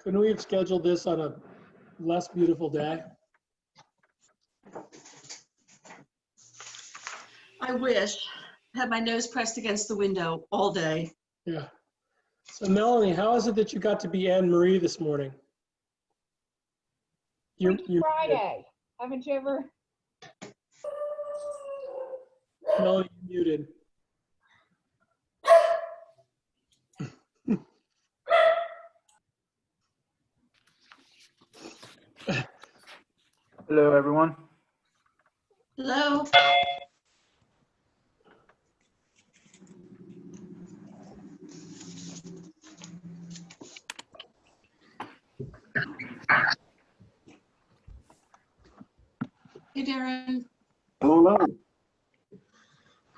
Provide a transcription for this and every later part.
Couldn't we have scheduled this on a less beautiful day? I wish. I had my nose pressed against the window all day. Yeah. So Melanie, how is it that you got to be Anne Marie this morning? Freaky Friday. Haven't you ever? Melanie, you're muted. Hello, everyone. Hello? Hey, Darren. Hello.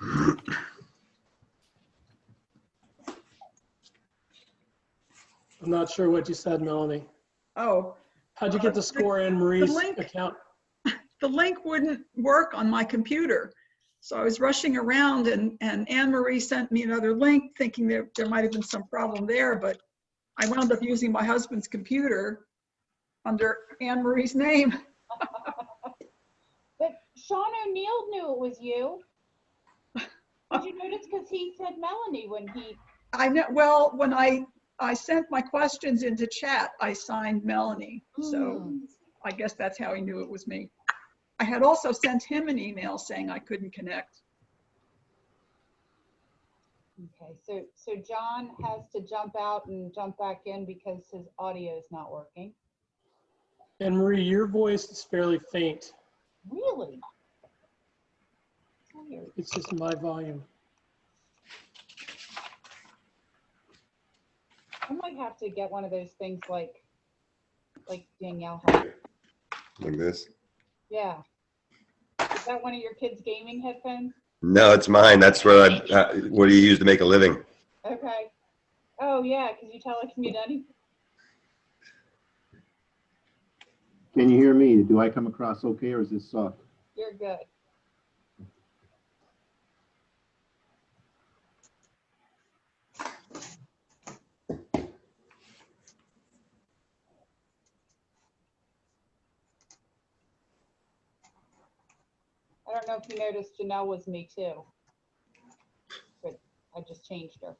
I'm not sure what you said, Melanie. Oh, How'd you get to score Anne Marie's link. account? the link wouldn't work on my computer. So I was rushing around and Anne Marie sent me another link thinking there might have been some problem there, but I wound up using my husband's computer under Anne Marie's name. But Sean O'Neill knew it was you. Did you notice? Because he said Melanie when he. I know, well, when I sent my questions into chat, I signed Melanie. So I guess that's how he knew it was me. I had also sent him an email saying I couldn't connect. Okay, so John has to jump out and jump back in because his audio is not working. Anne Marie, your voice is fairly faint. Really? It's weird. It's just my volume. I might have to get one of those things like Danielle has. Like this? Yeah. Is that one of your kids' gaming headphones? No, it's mine. That's what what do you use to make a living? Okay. Oh yeah, because you telecommute anything. Can you hear me? Do I come across okay, or is this soft? You're good. I don't know if you noticed, Janelle was me too, but I just changed her.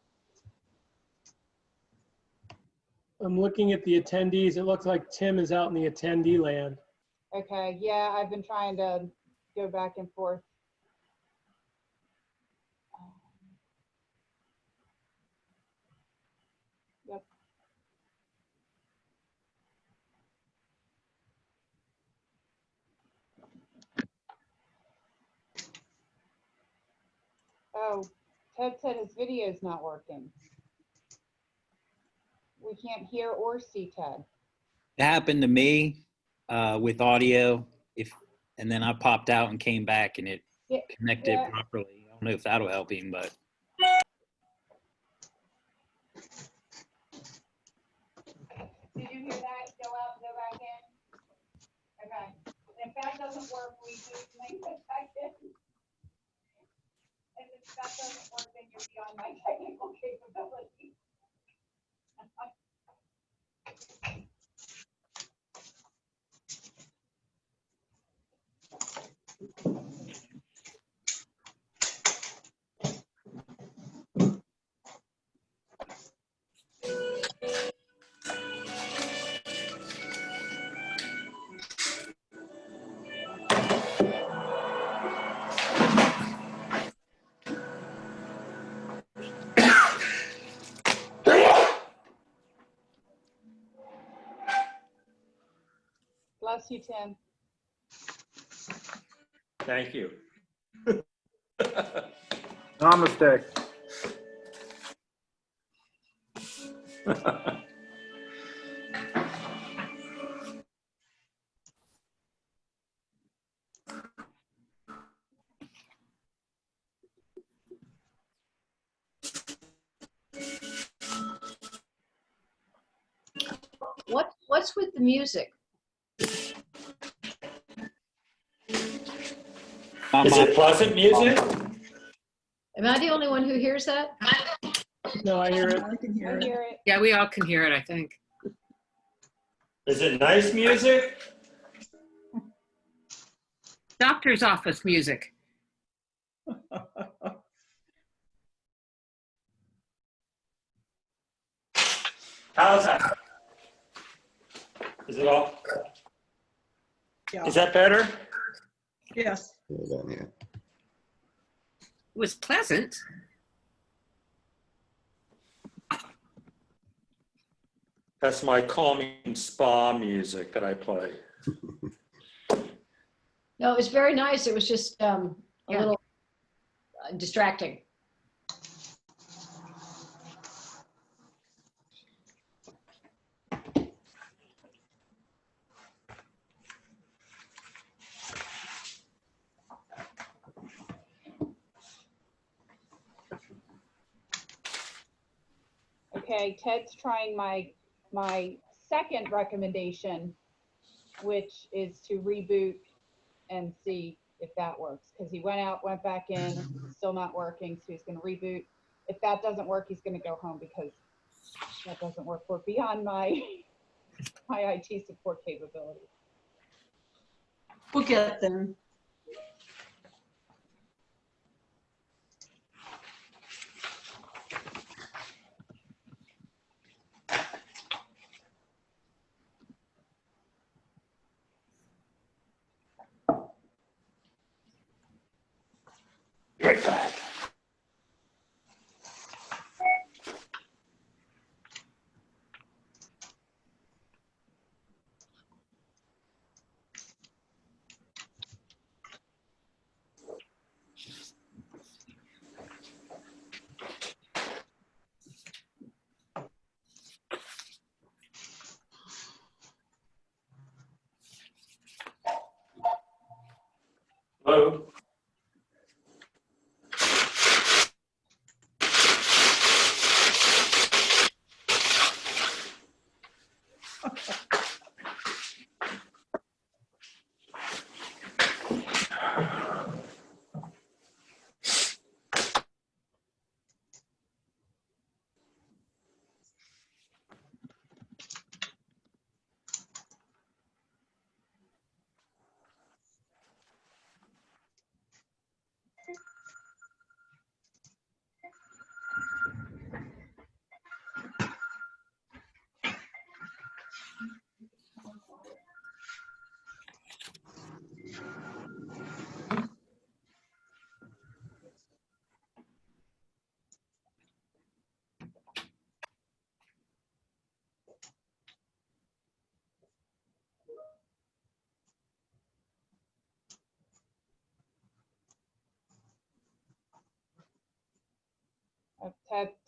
I'm looking at the attendees. It looks like Tim is out in the attendee land. Okay, yeah, I've been trying to go back and forth. Yep. Oh, Ted said his video is not working. We can't hear or see Ted. It happened to me with audio, and then I popped out and came back and it Yeah, connected yeah. properly. I don't know if that'll help him, but Did you hear that? Go out and go back in? Okay. If that doesn't work, we just make it back in. And if that doesn't work, then you're beyond my technical capability. Bless you, Tim. Thank you. Namaste. What's with the music? Is it pleasant music? Am I the only one who hears that? No, I hear it. I can hear I it. hear it. Yeah, we all can hear it, I think. Is it nice music? Doctor's office music. How's that? Is it all? Yeah. Is that better? Yes. Hold on here. It was pleasant. That's my calming spa music that I play. No, it was very nice. It was just a Yeah. little distracting. Okay, Ted's trying my second recommendation, which is to reboot and see if that works. Because he went out, went back in, still not working, so he's going to reboot. If that doesn't work, he's going to go home because that doesn't work. We're beyond my IT support capabilities. We'll get them. Right back. Hello?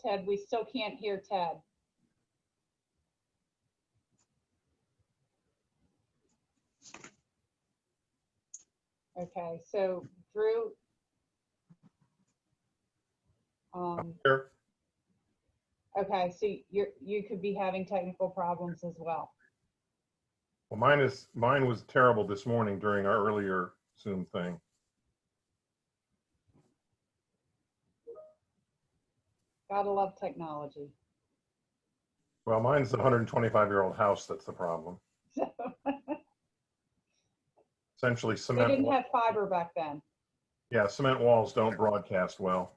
Ted, we still can't hear Ted. Okay, so Drew. Here. Okay, so you could be having technical problems as well. Well, mine was terrible this morning during our earlier Zoom thing. Gotta love technology. Well, mine's the 125-year-old house that's the problem. Essentially We cement. didn't have fiber back then. Yeah, cement walls don't broadcast well.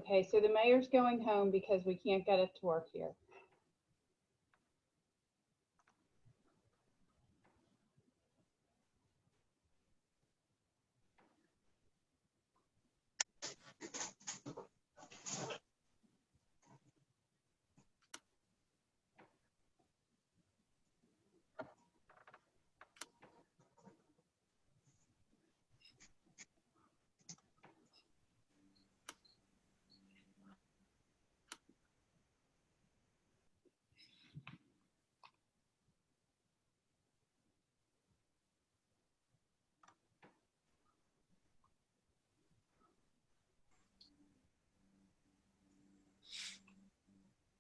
Okay, so the mayor's going home because we can't get it to work here.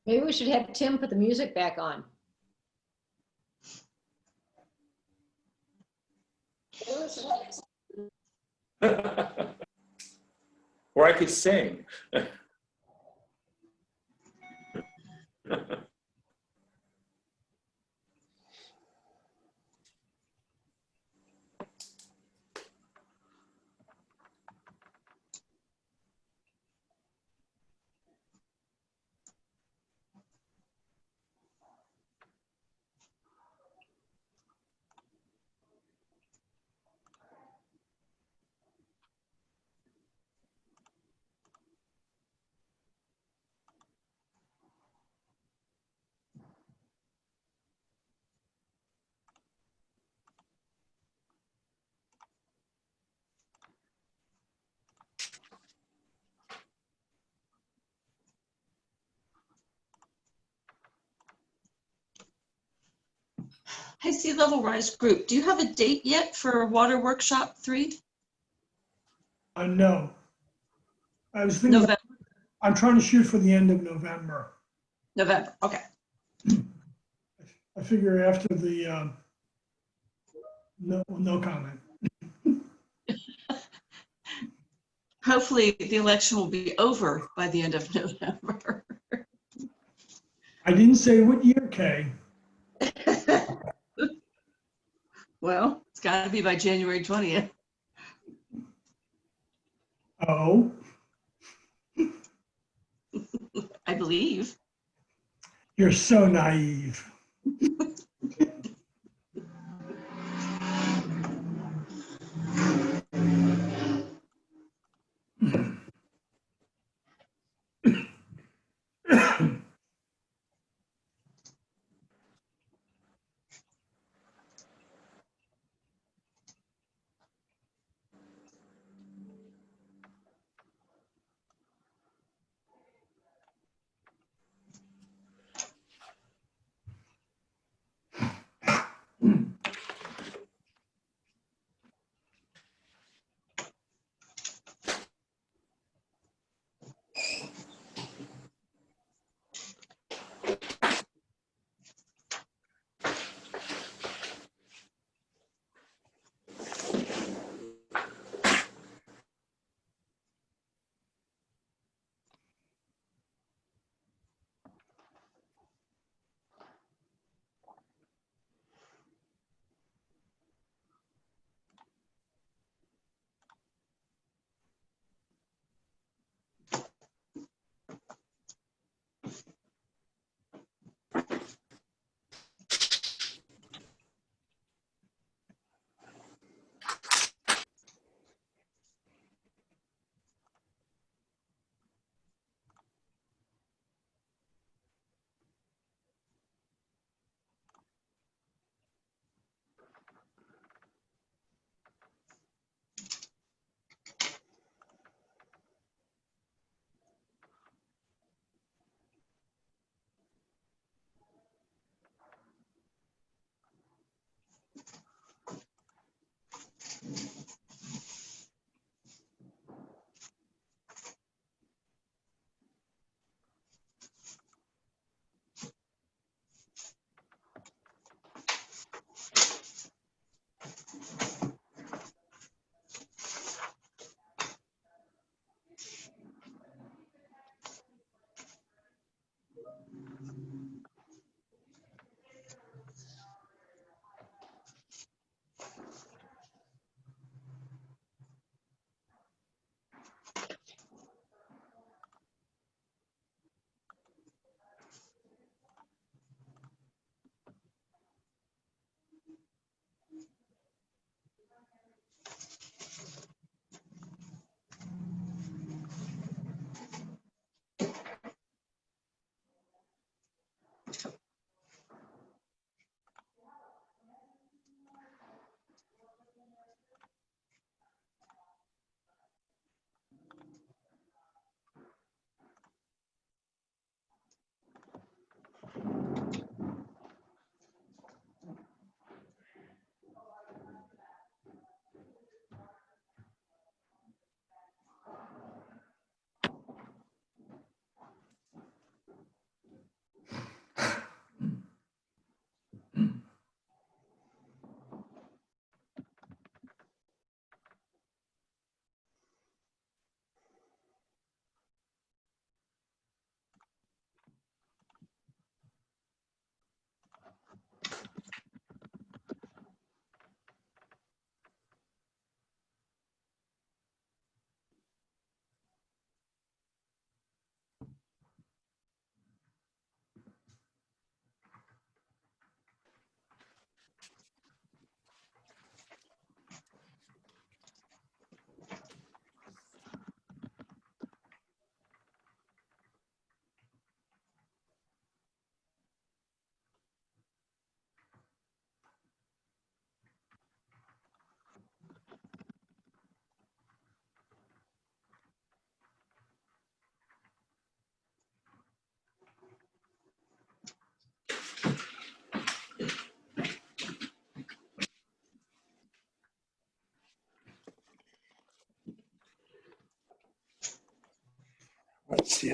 Maybe we should have Tim put the music back on. Or I could sing. Hey, Sea Level Rise group, do you have a date yet for Water Workshop 3? No. I was thinking, November. I'm trying to shoot for the end of November. November, okay. I figure after the, no comment. Hopefully the election will be over by the end of November. I didn't say what year, Kay. Well, it's got to be by January 20th. Oh, I believe. you're so naive.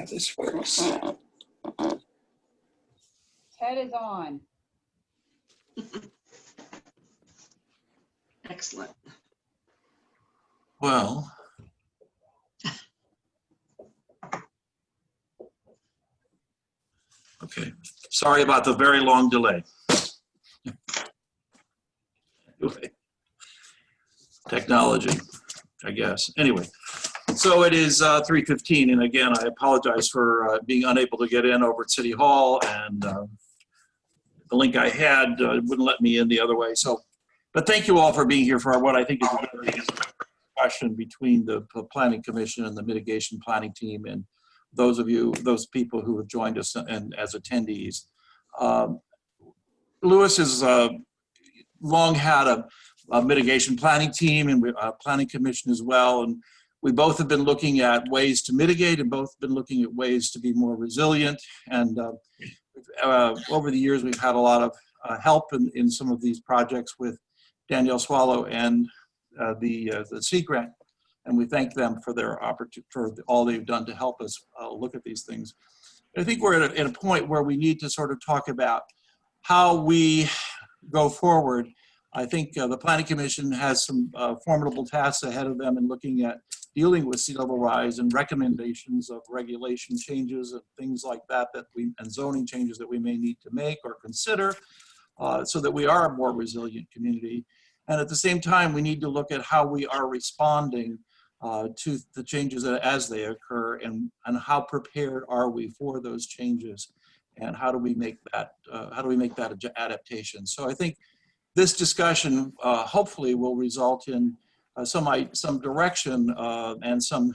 how this works. Ted is on. Excellent. Well, okay. Sorry about the very long delay. Anyway, technology, I guess. Anyway, so it is 3:15, and again, I apologize for being unable to get in over at City Hall, and the link I had wouldn't let me in the other way. So, but thank you all for being here for what I think is a very discussion between the Planning Commission and the Mitigation Planning Team, and those people who have joined us and as attendees. Lewes has long had a mitigation planning team and a planning commission as well, and we both have been looking at ways to mitigate and both been looking at ways to be more resilient. And over the years, we've had a lot of help in some of these projects with Danielle Swallow and the Sea Grant, and we thank them for their opportunity, for all they've done to help us look at these things. I think we're at a point where we need to sort of talk about how we go forward. I think the Planning Commission has some formidable tasks ahead of them in looking at dealing with sea level rise and recommendations of regulation changes and things like that, and zoning changes that we may need to make or consider so that we are a more resilient community. And at the same time, we need to look at how we are responding to the changes as they occur, and how prepared are we for those changes, and how do we make that adaptation. So I think this discussion hopefully will result in some direction and some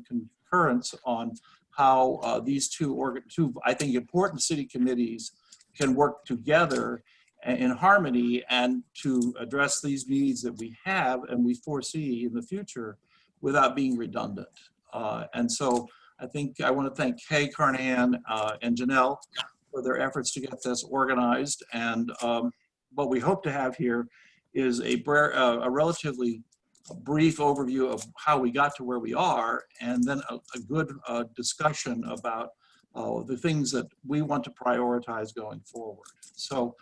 concurrence on how these two I think important city committees can work together in harmony and to address these needs that we have and we foresee in the future without being redundant. And so I think I want to thank Kay Carnahan and Janelle for their efforts to get this organized. And what we hope to have here is a relatively brief overview of how we got to where we are, and then a good discussion about the things that we want to prioritize going forward. So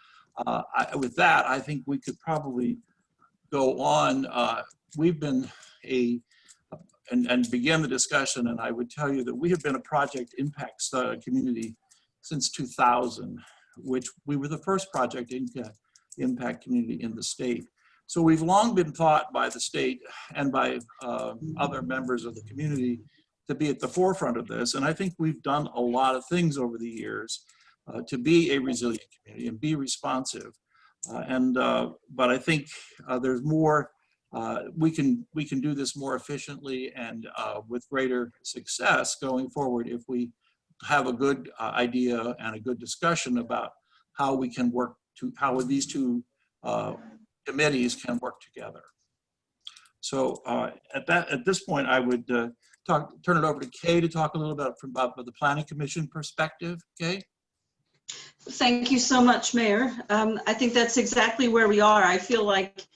with that, I think we could probably go on. We've been and begin the discussion, and I would tell you that we have been a project impact community since 2000, which we were the first project impact community in the state. So we've long been thought by the state and by other members of the community to be at the forefront of this. And I think we've done a lot of things over the years to be a resilient community and be responsive. But I think there's more, we can do this more efficiently and with greater success going forward if we have a good idea and a good discussion about how we can work how these two committees can work together. So at this point, I would turn it over to Kay to talk a little bit about the Planning Commission perspective. Kay? Thank you so much, Mayor. I think that's exactly where we are. I feel like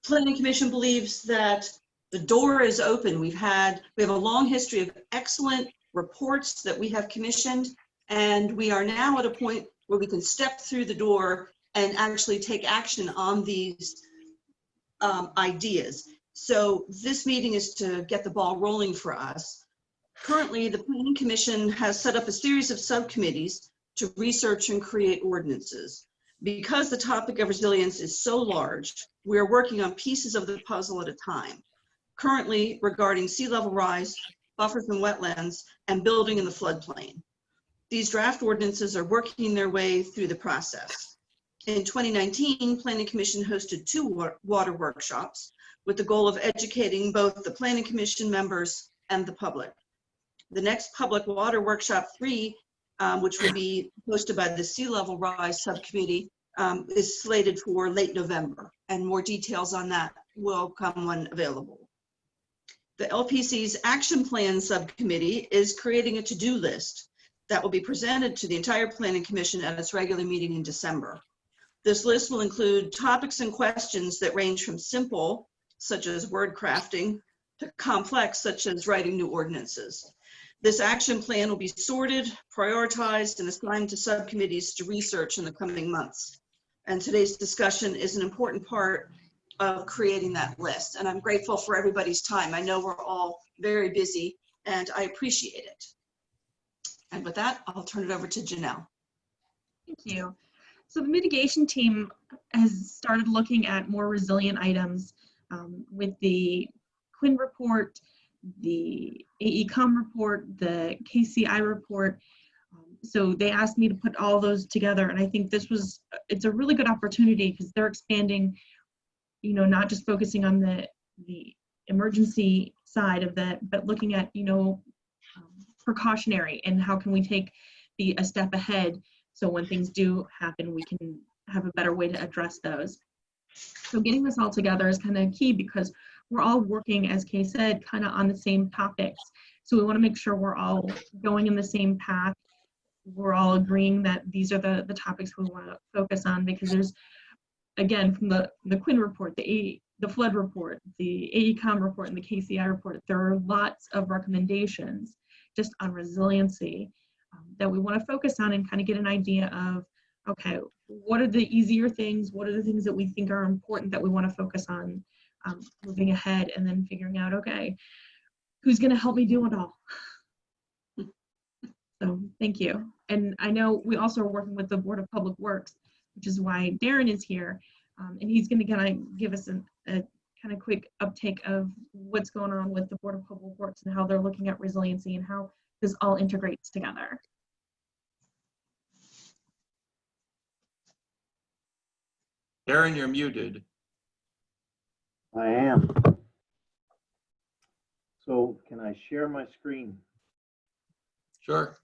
Planning Commission believes that the door is open. We have a long history of excellent reports that we have commissioned, and we are now at a point where we can step through the door and actually take action on these ideas. So this meeting is to get the ball rolling for us. Currently, the Planning Commission has set up a series of subcommittees to research and create ordinances. Because the topic of resilience is so large, we are working on pieces of the puzzle at a time. Currently, regarding sea level rise, buffers and wetlands, and building in the floodplain. These draft ordinances are working their way through the process. In 2019, Planning Commission hosted 2 water workshops with the goal of educating both the Planning Commission members and the public. The next public water workshop 3, which will be hosted by the Sea Level Rise Subcommittee, is slated for late November, and more details on that will come when available. The LPC's Action Plan Subcommittee is creating a to-do list that will be presented to the entire Planning Commission at its regular meeting in December. This list will include topics and questions that range from simple, such as word crafting, to complex, such as writing new ordinances. This action plan will be sorted, prioritized, and assigned to subcommittees to research in the coming months. And today's discussion is an important part of creating that list. And I'm grateful for everybody's time. I know we're all very busy, and I appreciate it. And with that, I'll turn it over to Janelle. Thank you. So the mitigation team has started looking at more resilient items with the Quinn report, the Comm report, the KCI report. So they asked me to put all those together, and I think it's a really good opportunity because they're expanding, you know, not just focusing on the emergency side of that, but looking at, you know, precautionary and how can we be a step ahead so when things do happen, we can have a better way to address those. So getting this all together is kind of key because we're all working, as Kay said, kind of on the same topics. So we want to make sure we're all going in the same path. We're all agreeing that these are the topics we want to focus on because there's, again, from the Quinn report, the flood report, the AECOM report, and the KCI report, there are lots of recommendations just on resiliency that we want to focus on and kind of get an idea of, okay, what are the easier things? What are the things that we think are important that we want to focus on moving ahead, and then figuring out, okay, who's going to help me do it all? So thank you. And I know we also are working with the Board of Public Works, which is why Darren is here. And he's going to kind of give us a kind of quick uptake of what's going on with the Board of Public Works and how they're looking at resiliency and how this all integrates together. Darren, you're muted. I am. So can I share my screen? Sure.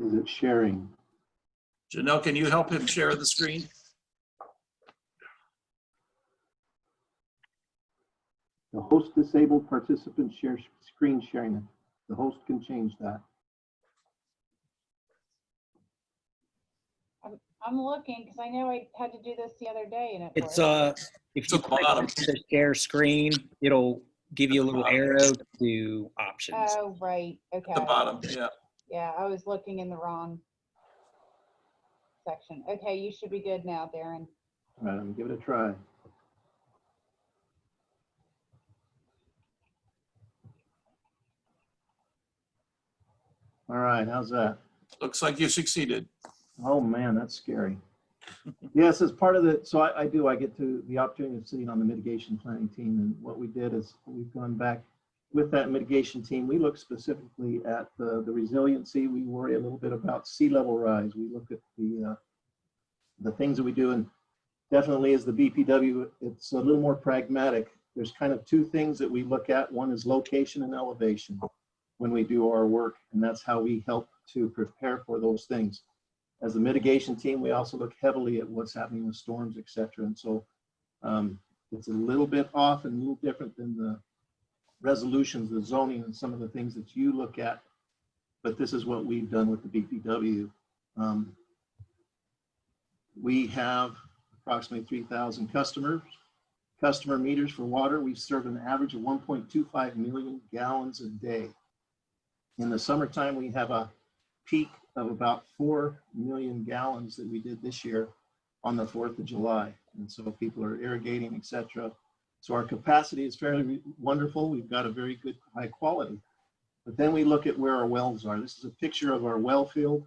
Is it sharing? Janelle, can you help him share the screen? The host disabled participant share screen sharing. The host can change that. I'm looking because I know I had to do this the other day and it It's worked. if you click on the share screen, it'll give you a little arrow to options. Oh, right. Okay. At the bottom, yeah. Yeah, I was looking in the wrong section. Okay, you should be good now, Darren. All right, I'm gonna give it a try. All right, how's that? Looks like you succeeded. Oh man, that's scary. Yes, as part of the, so I get to the opportunity of sitting on the mitigation planning team, and what we did is we've gone back with that mitigation team. We look specifically at the resiliency. We worry a little bit about sea level rise. We look at the things that we do, and definitely as the BPW, it's a little more pragmatic. There's kind of two things that we look at. One is location and elevation when we do our work, and that's how we help to prepare for those things. As a mitigation team, we also look heavily at what's happening with storms, et cetera. And so it's a little bit off and a little different than the resolutions, the zoning, and some of the things that you look at. But this is what we've done with the BPW. We have approximately 3,000 customer meters for water. We serve an average of 1.25 million gallons a day. In the summertime, we have a peak of about 4 million gallons that we did this year on the 4th of July. And so people are irrigating, et cetera. So our capacity is fairly wonderful. We've got a very good high quality. But then we look at where our wells are. This is a picture of our well field.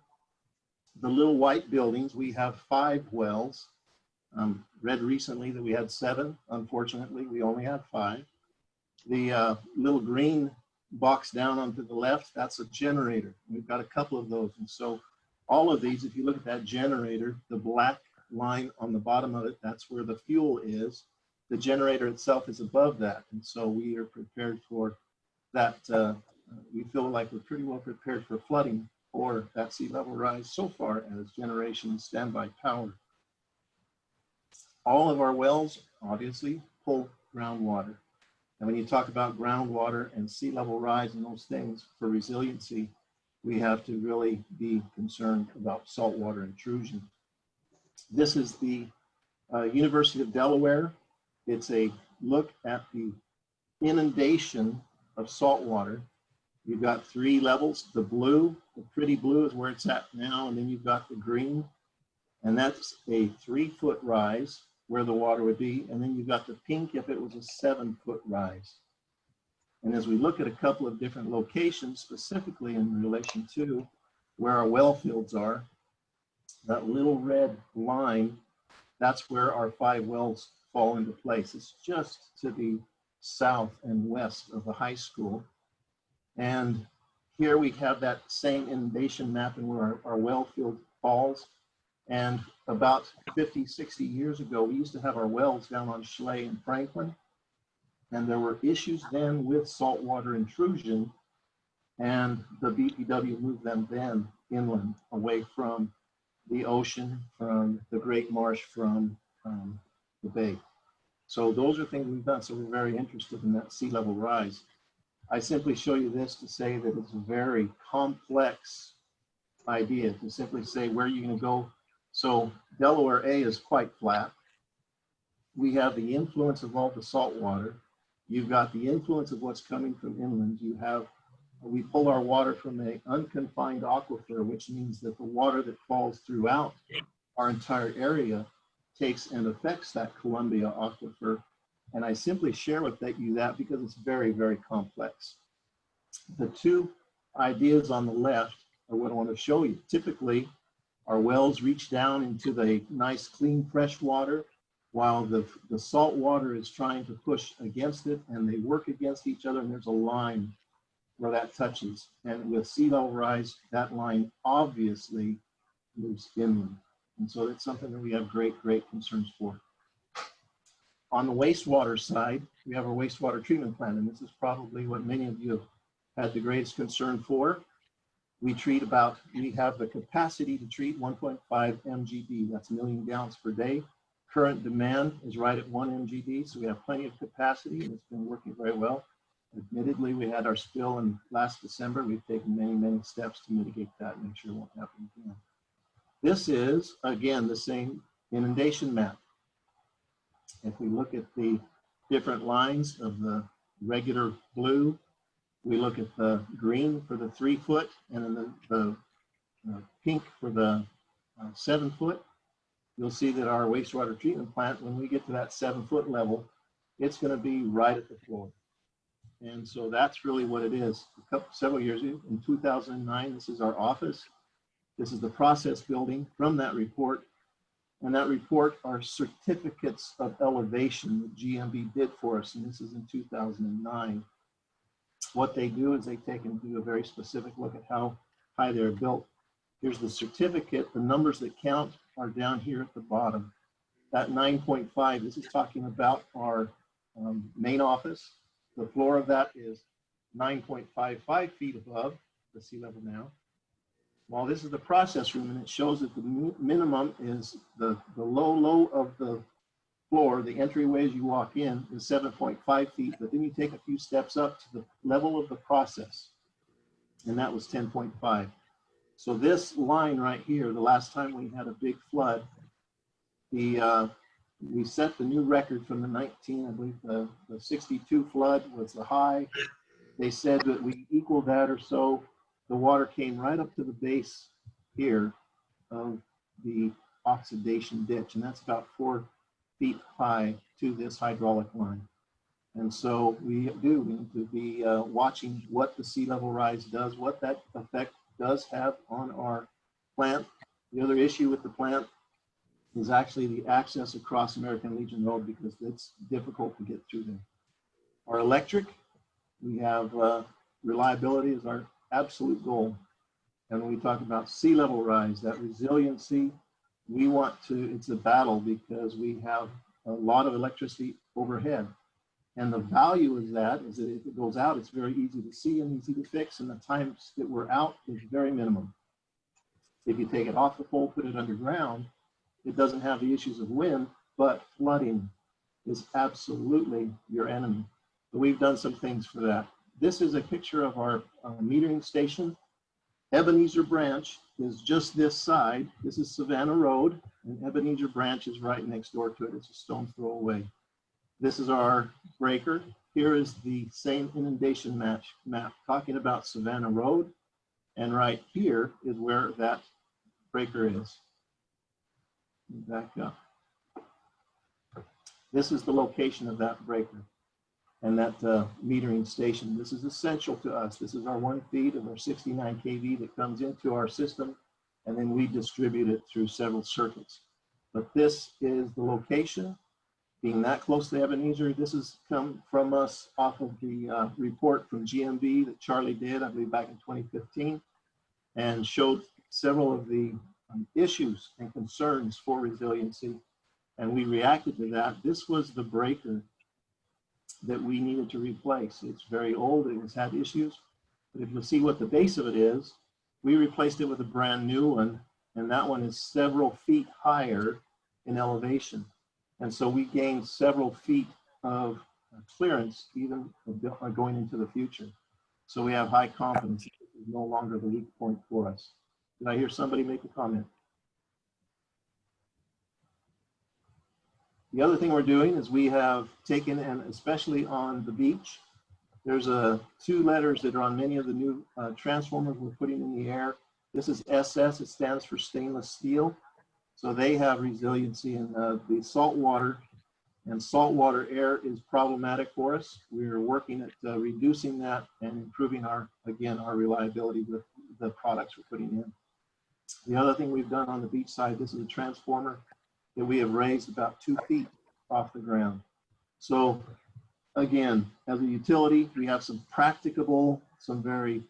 The little white buildings, we have 5 wells. Read recently that we had 7. Unfortunately, we only have 5. The little green box down onto the left, that's a generator. We've got a couple of those. And so all of these, if you look at that generator, the black line on the bottom of it, that's where the fuel is. The generator itself is above that. And so we are prepared for that. We feel like we're pretty well prepared for flooding or that sea level rise so far as generation and standby power. All of our wells obviously pull groundwater. And when you talk about groundwater and sea level rise and those things for resiliency, we have to really be concerned about saltwater intrusion. This is the University of Delaware. It's a look at the inundation of saltwater. You've got 3 levels. The blue, the pretty blue is where it's at now, and then you've got the green, and that's a 3-foot rise where the water would be, and then you've got the pink if it was a 7-foot rise. And as we look at a couple of different locations, specifically in relation to where our well fields are, that little red line, that's where our 5 wells fall into place. It's just to the south and west of the high school. And here we have that same inundation map and where our well field falls. And about 50, 60 years ago, we used to have our wells down on Schley and Franklin. And there were issues then with saltwater intrusion, and the BPW moved them then inland, away from the ocean, from the Great Marsh, from the bay. So those are things we've done. So we're very interested in that sea level rise. I simply show you this to say that it's a very complex idea to simply say where you're going to go. So Delaware A is quite flat. We have the influence of all the salt water. You've got the influence of what's coming from inland. We pull our water from an unconfined aquifer, which means that the water that falls throughout our entire area takes and affects that Columbia aquifer. And I simply share with you that because it's very, very complex. The 2 ideas on the left are what I want to show you. Typically, our wells reach down into the nice, clean, fresh water, while the salt water is trying to push against it, and they work against each other, and there's a line where that touches. And with sea level rise, that line obviously moves inland. And so it's something that we have great, great concerns for. On the wastewater side, we have our wastewater treatment plant, and this is probably what many of you have had the greatest concern for. We have the capacity to treat 1.5 MGD, that's 1 million gallons per day. Current demand is right at 1 MGD, so we have plenty of capacity, and it's been working very well. Admittedly, we had our spill in last December. We've taken many, many steps to mitigate that and make sure it won't happen again. This is, again, the same inundation map. If we look at the different lines of the regular blue, we look at the green for the 3-foot, and then the pink for the 7-foot. You'll see that our wastewater treatment plant, when we get to that 7-foot level, it's going to be right at the floor. And so that's really what it is. Several years ago, in 2009, this is our office. This is the process building from that report. And that report are certificates of elevation that GMB did for us. And this is in 2009. What they do is they take and do a very specific look at how high they're built. Here's the certificate. The numbers that count are down here at the bottom. That 9.5, this is talking about our main office. The floor of that is 9.55 feet above the sea level now. While this is the process room, and it shows that the minimum is the low of the floor, the entryway as you walk in is 7.5 feet, but then you take a few steps up to the level of the process, and that was 10.5. So this line right here, the last time we had a big flood, we set the new record from the I believe the 62 flood was the high. They said that we equaled that or so. The water came right up to the base here of the oxidation ditch, and that's about 4 feet high to this hydraulic line. And so we need to be watching what the sea level rise does, what that effect does have on our plant. The other issue with the plant is actually the access across American Legion Road, because it's difficult to get through there. Our electric, we have reliability is our absolute goal. And when we talk about sea level rise, that resiliency, we want to, it's a battle because we have a lot of electricity overhead. And the value of that is that if it goes out, it's very easy to see and easy to fix, and the times that we're out is very minimum. If you take it off the pole, put it underground, it doesn't have the issues of wind, but flooding is absolutely your enemy. But we've done some things for that. This is a picture of our metering station. Ebenezer Branch is just this side. This is Savannah Road, and Ebenezer Branch is right next door to it. It's a stone's throw away. This is our breaker. Here is the same inundation map talking about Savannah Road. And right here is where that breaker is. Back up. This is the location of that breaker and that metering station. This is essential to us. This is our 1 feed of our 69 kV that comes into our system, and then we distribute it through several circuits. But this is the location. Being that close to Ebenezer, this has come from us off of the report from GMB that Charlie did, I believe, back in 2015, and showed several of the issues and concerns for resiliency. And we reacted to that. This was the breaker that we needed to replace. It's very old, it has had issues, but if you'll see what the base of it is, we replaced it with a brand new one, and that one is several feet higher in elevation. And so we gained several feet of clearance even going into the future. So we have high confidence that this is no longer the weak point for us. Did I hear somebody make a comment? The other thing we're doing is we have taken, and especially on the beach, there's 2 letters that are on many of the new transformers we're putting in the air. This is SS, it stands for stainless steel. So they have resiliency in the salt water, and saltwater air is problematic for us. We're working at reducing that and improving our reliability with the products we're putting in. The other thing we've done on the beach side, this is a transformer that we have raised about 2 feet off the ground. So again, as a utility, we have some practicable, some very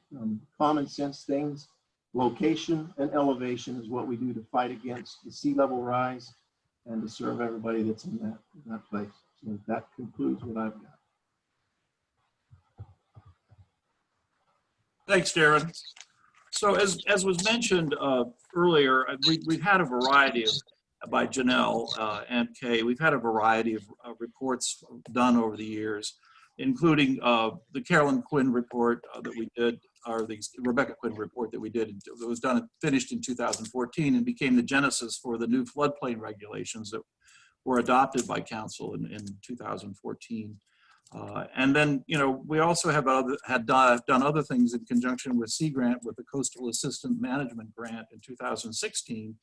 common sense things. Location and elevation is what we do to fight against the sea level rise and to serve everybody that's in that place. So that concludes what I've got. Thanks, Darren. So as was mentioned earlier, we've had a variety of, by Janelle and Kay, we've had a variety of reports done over the years, including the Carolyn Quinn report that we did, or the Rebecca Quinn report that we did. It was finished in 2014 and became the genesis for the new floodplain regulations that were adopted by council in 2014. And then, you know, we also have done other things in conjunction with Sea Grant, with the Coastal Assistant Management Grant in 2016,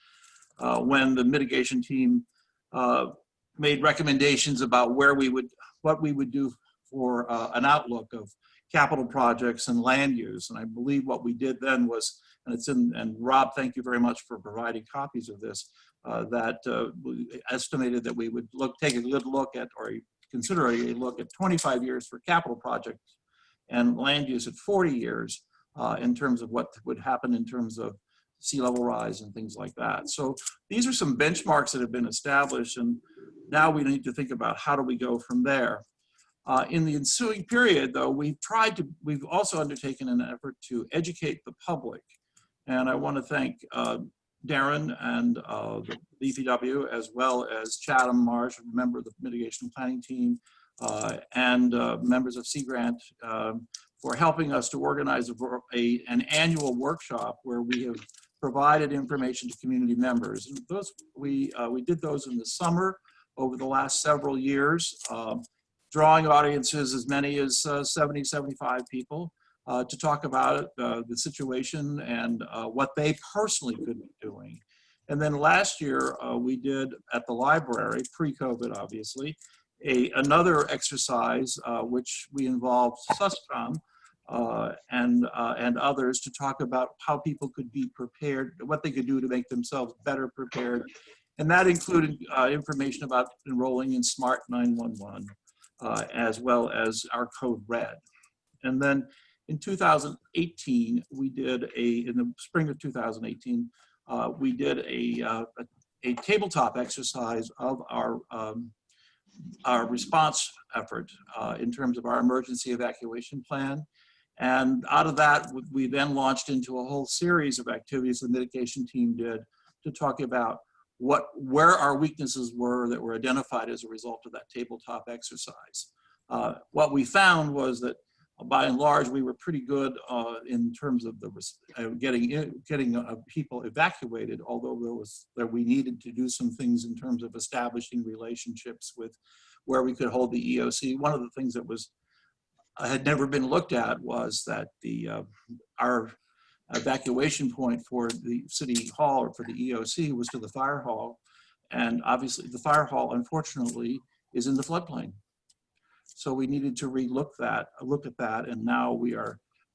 when the mitigation team made recommendations about what we would do for an outlook of capital projects and land use. And I believe what we did then was, and Rob, thank you very much for providing copies of this, we estimated that we would take a good look at, or consider a look at 25 years for capital projects and land use at 40 years in terms of what would happen in terms of sea level rise and things like that. So these are some benchmarks that have been established, and now we need to think about how do we go from there. In the ensuing period, though, we've also undertaken an effort to educate the public. And I want to thank Darren and the DPW, as well as Chatham Marsh, a member of the mitigation planning team, and members of Sea Grant for helping us to organize an annual workshop where we have provided information to community members. And we did those in the summer over the last several years, drawing audiences as many as 70, 75 people to talk about the situation and what they personally could be doing. And then last year, we did at the library, pre-COVID obviously, another exercise which we involved SUSCOM and others to talk about how people could be prepared, what they could do to make themselves better prepared. And that included information about enrolling in Smart 911, as well as our code red. And then in 2018, we did in the spring of 2018, we did a tabletop exercise of our response effort in terms of our emergency evacuation plan. And out of that, we then launched into a whole series of activities the mitigation team did to talk about where our weaknesses were that were identified as a result of that tabletop exercise. What we found was that by and large, we were pretty good in terms of the getting people evacuated, although we needed to do some things in terms of establishing relationships with where we could hold the EOC. One of the things that had never been looked at was that our evacuation point for the city hall or for the EOC was to the fire hall. And obviously the fire hall, unfortunately, is in the floodplain. So we needed to look at that, and now we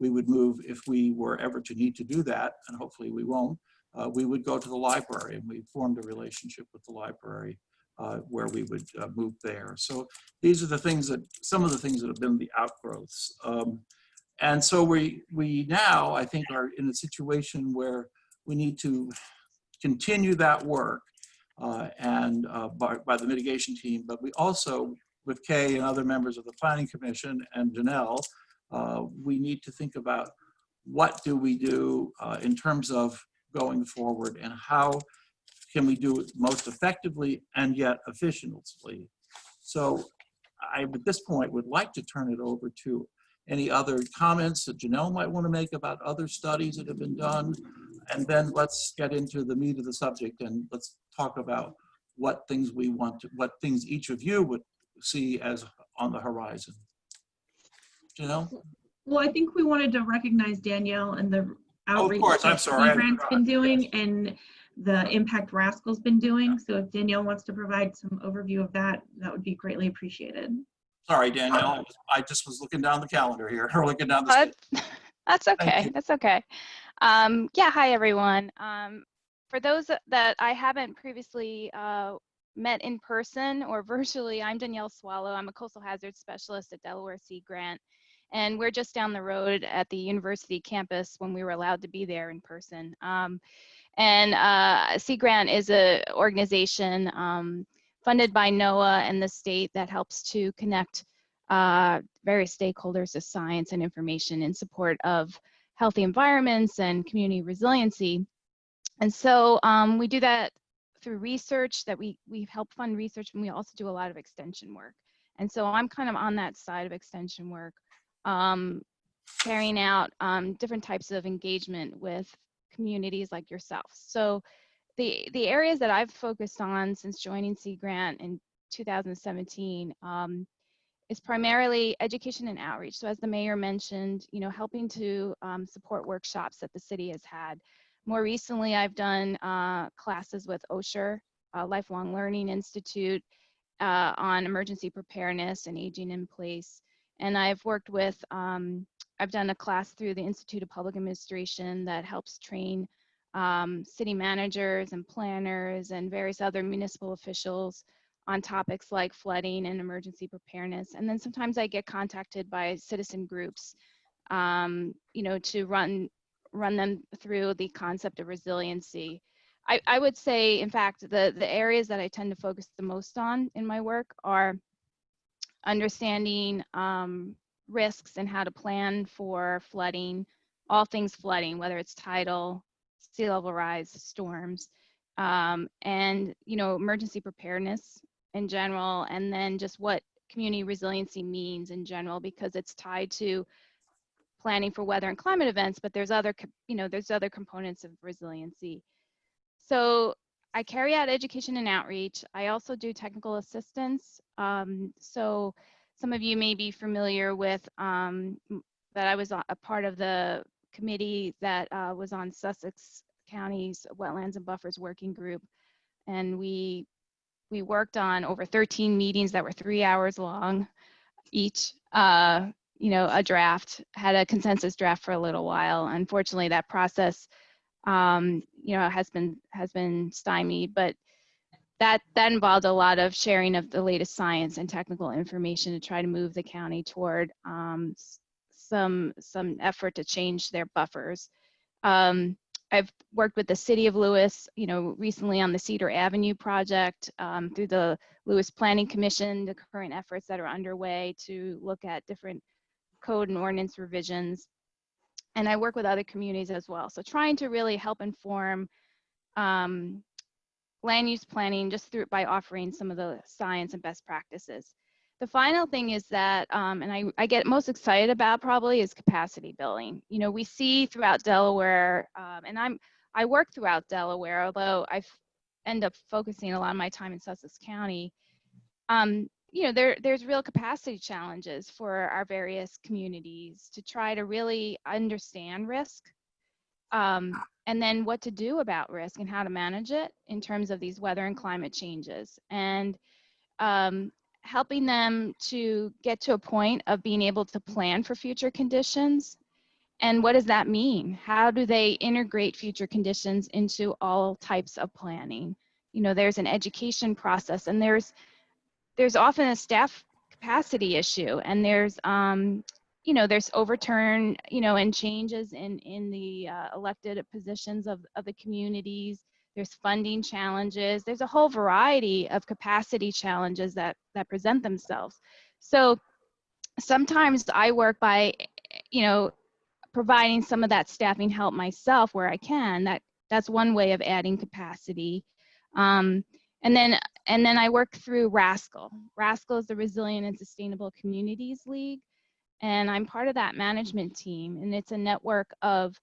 would move, if we were ever to need to do that, and hopefully we won't, we would go to the library, and we formed a relationship with the library where we would move there. So these are some of the things that have been the outgrowths. And so we now, I think, are in a situation where we need to continue that work by the mitigation team, but we also, with Kay and other members of the Planning Commission and Janelle, we need to think about what do we do in terms of going forward, and how can we do it most effectively and yet efficiently. So I, at this point, would like to turn it over to any other comments that Janelle might want to make about other studies that have been done. And then let's get into the meat of the subject, and let's talk about what things each of you would see as on the horizon. Janelle? Well, I think we wanted to recognize Danielle and the outreach I'm sorry, Grant's been doing and the impact Rascal's been doing. So if Danielle wants to provide some overview of that, that would be greatly appreciated. Sorry, Danielle. I just was looking down the calendar here, or looking down the That's okay. That's okay. Yeah, hi, everyone. For those that I haven't previously met in person or virtually, I'm Danielle Swallow. I'm a coastal hazards specialist at Delaware Sea Grant. And we're just down the road at the university campus when we were allowed to be there in person. Sea Grant is an organization funded by NOAA and the state that helps to connect various stakeholders of science and information in support of healthy environments and community resiliency. And so we do that through research that we help fund research, and we also do a lot of extension work. And so I'm kind of on that side of extension work, carrying out different types of engagement with communities like yourself. So the areas that I've focused on since joining Sea Grant in 2017 is primarily education and outreach. So as the mayor mentioned, helping to support workshops that the city has had. More recently, I've done classes with OSHR, Lifelong Learning Institute, on emergency preparedness and aging in place. And I've worked with, I've done a class through the Institute of Public Administration that helps train city managers and planners and various other municipal officials on topics like flooding and emergency preparedness. And then sometimes I get contacted by citizen groups, to run them through the concept of resiliency. I would say, in fact, the areas that I tend to focus the most on in my work are understanding risks and how to plan for flooding, all things flooding, whether it's tidal, sea level rise, storms, and emergency preparedness in general, and then just what community resiliency means in general, because it's tied to planning for weather and climate events, but there's other components of resiliency. So I carry out education and outreach. I also do technical assistance. So some of you may be familiar with that I was a part of the committee that was on Sussex County's Wetlands and Buffers Working Group. And we worked on over 13 meetings that were 3 hours long each. A draft, had a consensus draft for a little while. Unfortunately, that process, has been stymied, but that involved a lot of sharing of the latest science and technical information to try to move the county toward some effort to change their buffers. I've worked with the city of Lewes, recently on the Cedar Avenue project, through the Lewes Planning Commission, the current efforts that are underway to look at different code and ordinance revisions. And I work with other communities as well. So trying to really help inform land use planning just by offering some of the science and best practices. the final thing is that, and I get most excited about probably is capacity building. You know, we see throughout Delaware, and I work throughout Delaware, although I end up focusing a lot of my time in Sussex County. You know, there's real capacity challenges for our various communities to try to really understand risk, and then what to do about risk and how to manage it in terms of these weather and climate changes, and helping them to get to a point of being able to plan for future conditions. And what does that mean? How do they integrate future conditions into all types of planning? You know, there's an education process, and there's often a staff capacity issue, and there's you know, there's overturn, you know, and changes in the elected positions of the communities. There's funding challenges. There's a whole variety of capacity challenges that present themselves. So sometimes I work by, you know, providing some of that staffing help myself where I can. That's one way of adding capacity. And then I work through RASCL. RASCL is the Resilient and Sustainable Communities League, and I'm part of that management team. And it's a network of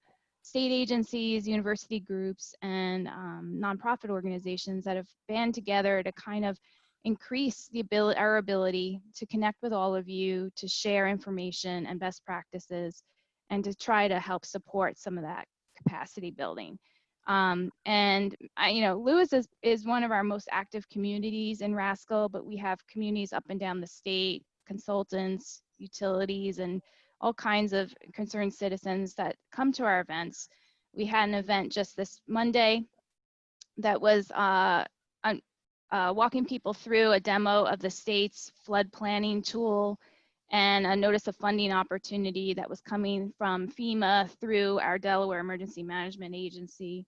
state agencies, university groups, and nonprofit organizations that have band together to kind of increase our ability to connect with all of you, to share information and best practices, and to try to help support some of that capacity building. And you know, Lewes is one of our most active communities in RASCL, but we have communities up and down the state, consultants, utilities, and all kinds of concerned citizens that come to our events. We had an event just this Monday that was walking people through a demo of the state's flood planning tool and a notice of funding opportunity that was coming from FEMA through our Delaware Emergency Management Agency.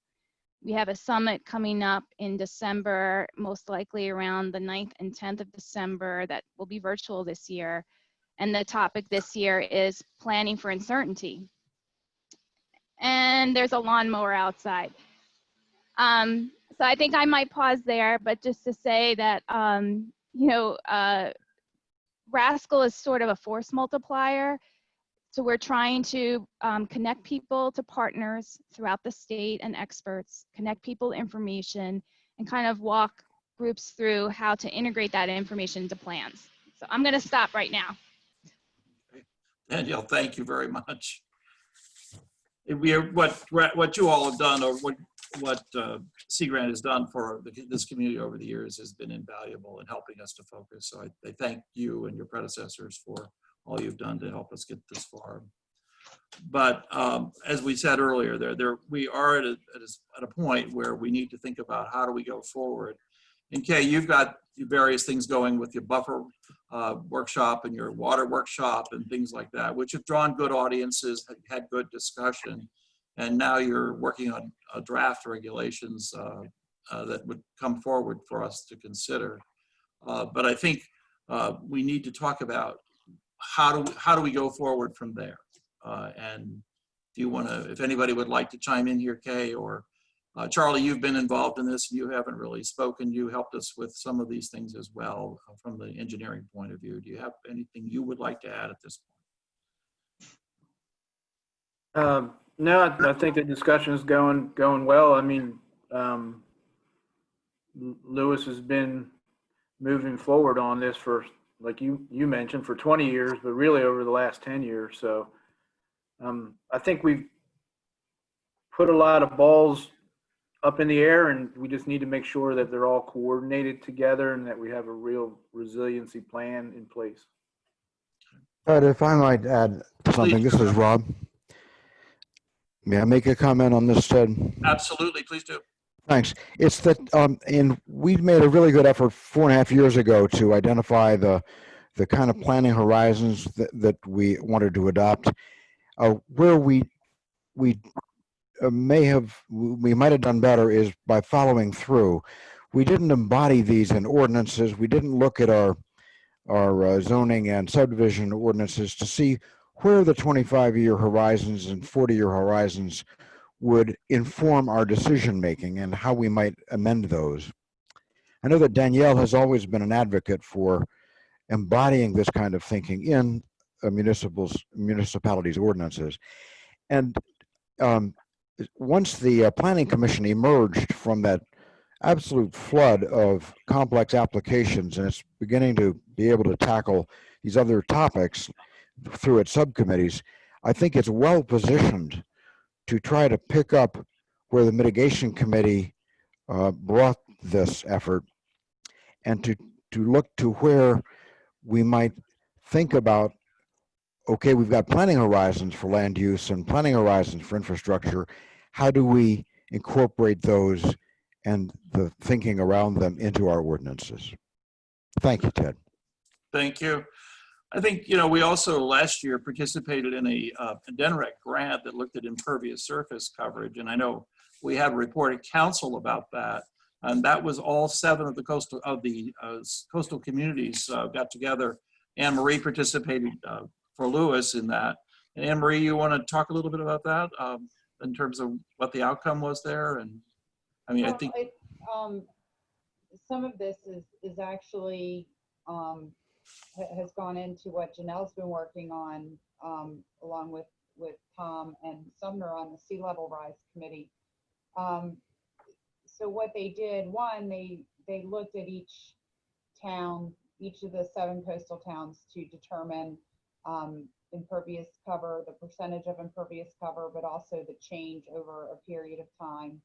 We have a summit coming up in December, most likely around the 9th and 10th of December, that will be virtual this year. And the topic this year is planning for uncertainty. And there's a lawnmower outside. So I think I might pause there, but just to say that, you know, RASCL is sort of a force multiplier. So we're trying to connect people to partners throughout the state and experts, connect people to information, and kind of walk groups through how to integrate that information into plans. So I'm going to stop right now. Danielle, thank you very much. What you all have done, or what Sea Grant has done for this community over the years, has been invaluable in helping us to focus. So I thank you and your predecessors for all you've done to help us get this far. But as we said earlier, we are at a point where we need to think about how do we go forward. And Kay, you've got various things going with your buffer workshop and your water workshop and things like that, which have drawn good audiences, had good discussion. And now you're working on draft regulations that would come forward for us to consider. But I think we need to talk about how do we go forward from there? And do you want to, if anybody would like to chime in here, Kay, or Charlie, you've been involved in this and you haven't really spoken. You helped us with some of these things as well from the engineering point of view. Do you have anything you would like to add at this point? No, I think the discussion is going well. I mean, Lewes has been moving forward on this for, like you mentioned, for 20 years, but really over the last 10 years. So I think we've put a lot of balls up in the air, and we just need to make sure that they're all coordinated together and that we have a real resiliency plan in place. If I might add something, this is Rob. May I make a comment on this, Ted? Absolutely, please do. Thanks. It's that, and we made a really good effort 4.5 years ago to identify the kind of planning horizons that we wanted to adopt. Where we might have done better is by following through. We didn't embody these in ordinances. We didn't look at our zoning and subdivision ordinances to see where the 25-year horizons and 40-year horizons would inform our decision making and how we might amend those. I know that Danielle has always been an advocate for embodying this kind of thinking in municipalities' ordinances. And once the Planning Commission emerged from that absolute flood of complex applications, and it's beginning to be able to tackle these other topics through its subcommittees, I think it's well positioned to try to pick up where the Mitigation Committee brought this effort, and to look to where we might think about, okay, we've got planning horizons for land use and planning horizons for infrastructure. How do we incorporate those and the thinking around them into our ordinances? Thank you, Ted. Thank you. I think, you know, we also last year participated in a DENREC grant that looked at impervious surface coverage. And I know we have a report at council about that. And that was all 7 of the coastal communities got together. Anne Marie participated for Lewes in that. And Anne Marie, you want to talk a little bit about that in terms of what the outcome was there? And I mean, I think some of this is actually has gone into what Janelle's been working on along with Tom and Sumner on the sea level rise committee. So what they did, one, they looked at each town, each of the 7 coastal towns, to determine impervious cover, the percentage of impervious cover, but also the change over a period of time.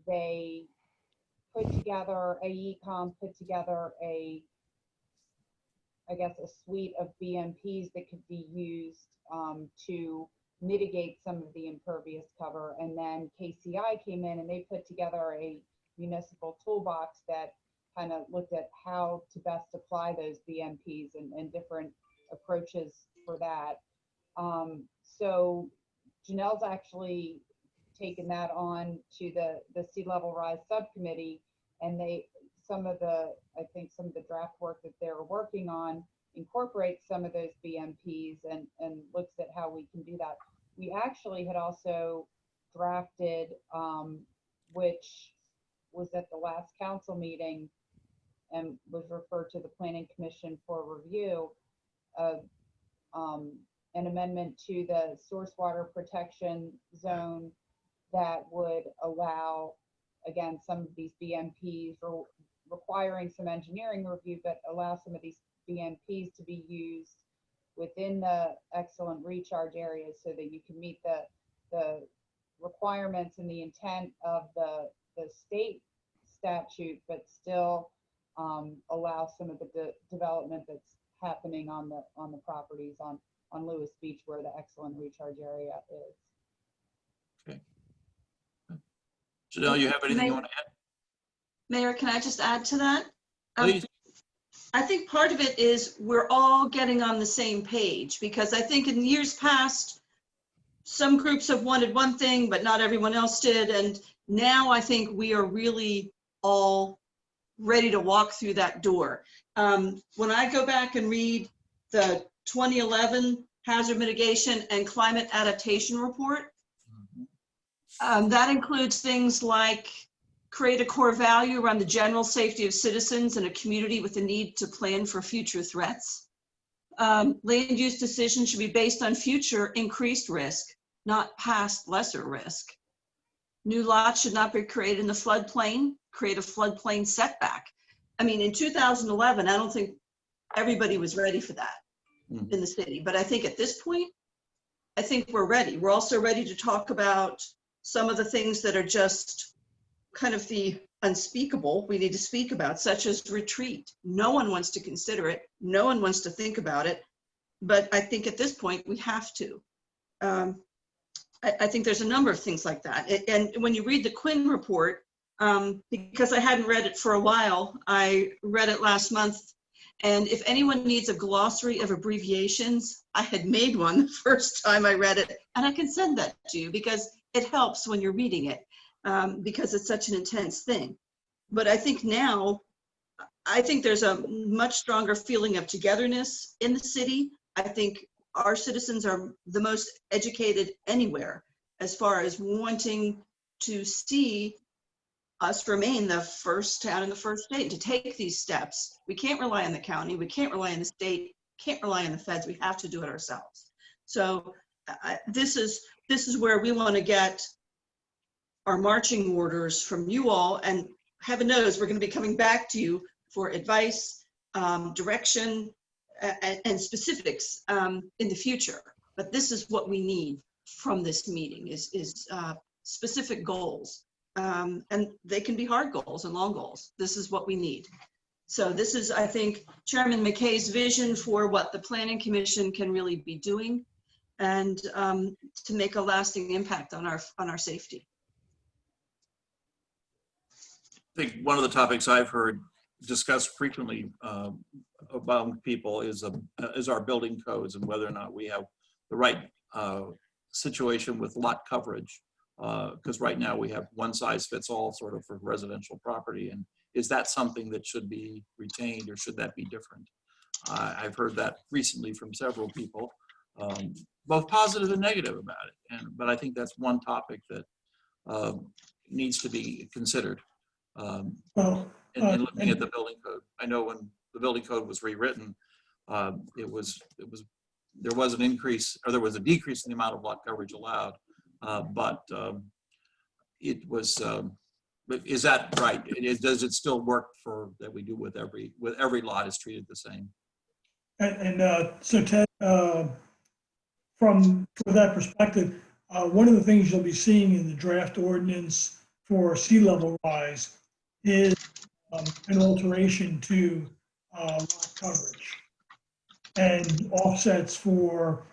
They put together, Comm put together a suite of BMPs that could be used to mitigate some of the impervious cover. And then KCI came in and they put together a municipal toolbox that kind of looked at how to best apply those BMPs and different approaches for that. So Janelle's actually taken that on to the sea level rise subcommittee, and some of the draft work that they're working on incorporates some of those BMPs and looks at how we can do that. We actually had also drafted, which was at the last council meeting and was referred to the Planning Commission for review, of an amendment to the source water protection zone that would allow, again, some of these BMPs, requiring some engineering review, but allow some of these BMPs to be used within the excellent recharge areas so that you can meet the requirements and the intent of the state statute, but still allow some of the development that's happening on the properties on Lewes Beach, where the excellent recharge area is. Okay. Janelle, you have anything you want to add? Mayor, can I just add to that? Please. I think part of it is we're all getting on the same page, because I think in years past, some groups have wanted one thing, but not everyone else did. And now I think we are really all ready to walk through that door. When I go back and read the 2011 Hazard Mitigation and Climate Adaptation Report, that includes things like create a core value around the general safety of citizens in a community with a need to plan for future threats. Land use decisions should be based on future increased risk, not past lesser risk. New lots should not be created in the floodplain, create a floodplain setback. I mean, in 2011, I don't think everybody was ready for that in the city, but I think at this point, I think we're ready. We're also ready to talk about some of the things that are just kind of the unspeakable we need to speak about, such as retreat. No one wants to consider it. No one wants to think about it. But I think at this point, we have to. I think there's a number of things like that. And when you read the Quinn report, because I hadn't read it for a while, I read it last month. And if anyone needs a glossary of abbreviations, I had made one the first time I read it. And I can send that to you because it helps when you're reading it. Because it's such an intense thing. But I think now, I think there's a much stronger feeling of togetherness in the city. I think our citizens are the most educated anywhere as far as wanting to see us remain the first town in the first state to take these steps. We can't rely on the county. We can't rely on the state. Can't rely on the feds. We have to do it ourselves. So this is where we want to get our marching orders from you all, and heaven knows we're going to be coming back to you for advice, direction, and specifics in the future. But this is what we need from this meeting is specific goals. And they can be hard goals and long goals. This is what we need. So this is, I think, Chairman McKay's vision for what the Planning Commission can really be doing, and to make a lasting impact on our safety. I think one of the topics I've heard discussed frequently among people is our building codes and whether or not we have the right situation with lot coverage. Because right now we have one size fits all sort of for residential property. And is that something that should be retained, or should that be different? I've heard that recently from several people, both positive and negative about it. But I think that's one topic that needs to be considered in looking at the building code. I know when the building code was rewritten, there was an increase, or there was a decrease in the amount of lot coverage allowed. But it was, is that right? Does it still work for that we do with every lot is treated the same? So Ted, from that perspective, one of the things you'll be seeing in the draft ordinance for sea level rise is an alteration to lot coverage and offsets for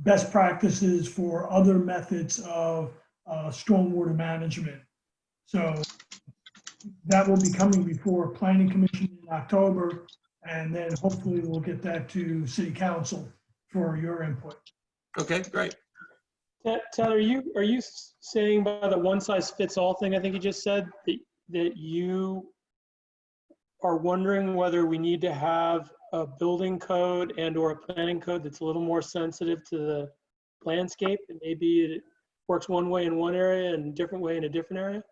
best practices for other methods of stormwater management. So that will be coming before Planning Commission in October, and then hopefully we'll get that to City Council for your input. Okay, great. Ted, are you saying by the one size fits all thing, I think you just said, that you are wondering whether we need to have a building code and or a planning code that's a little more sensitive to the landscape, and maybe it works one way in one area and a different way in a different area?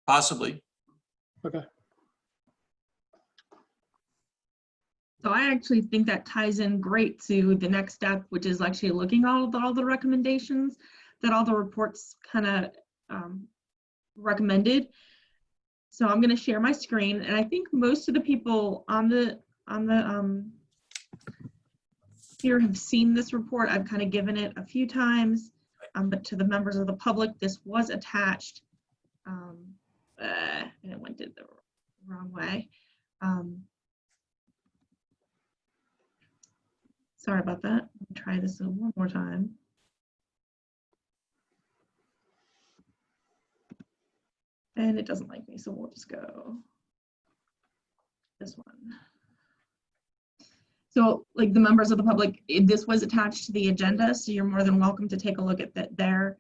Possibly. Okay. So I actually think that ties in great to the next step, which is actually looking at all the recommendations that all the reports kind of recommended. So I'm going to share my screen, and I think most of the people on the here have seen this report. I've kind of given it a few times, but to the members of the public, this was attached, and it went the wrong way. Sorry about that. Let me try this one more time. And it doesn't like me, so we'll just go this one. So like the members of the public, this was attached to the agenda, so you're more than welcome to take a look at that there.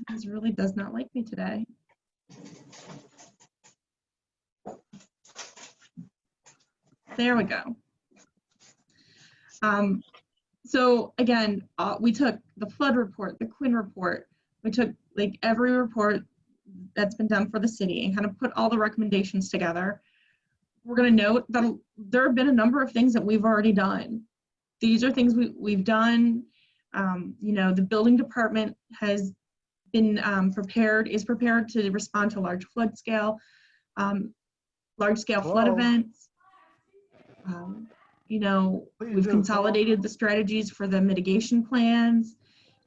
This really does not like me today. There we go. So again, we took the flood report, the Quinn report, we took like every report that's been done for the city and kind of put all the recommendations together. We're going to note that there have been a number of things that we've already done. These are things we've done. You know, the building department has been is prepared to respond to large scale flood events. You know, we've consolidated the strategies for the mitigation plans.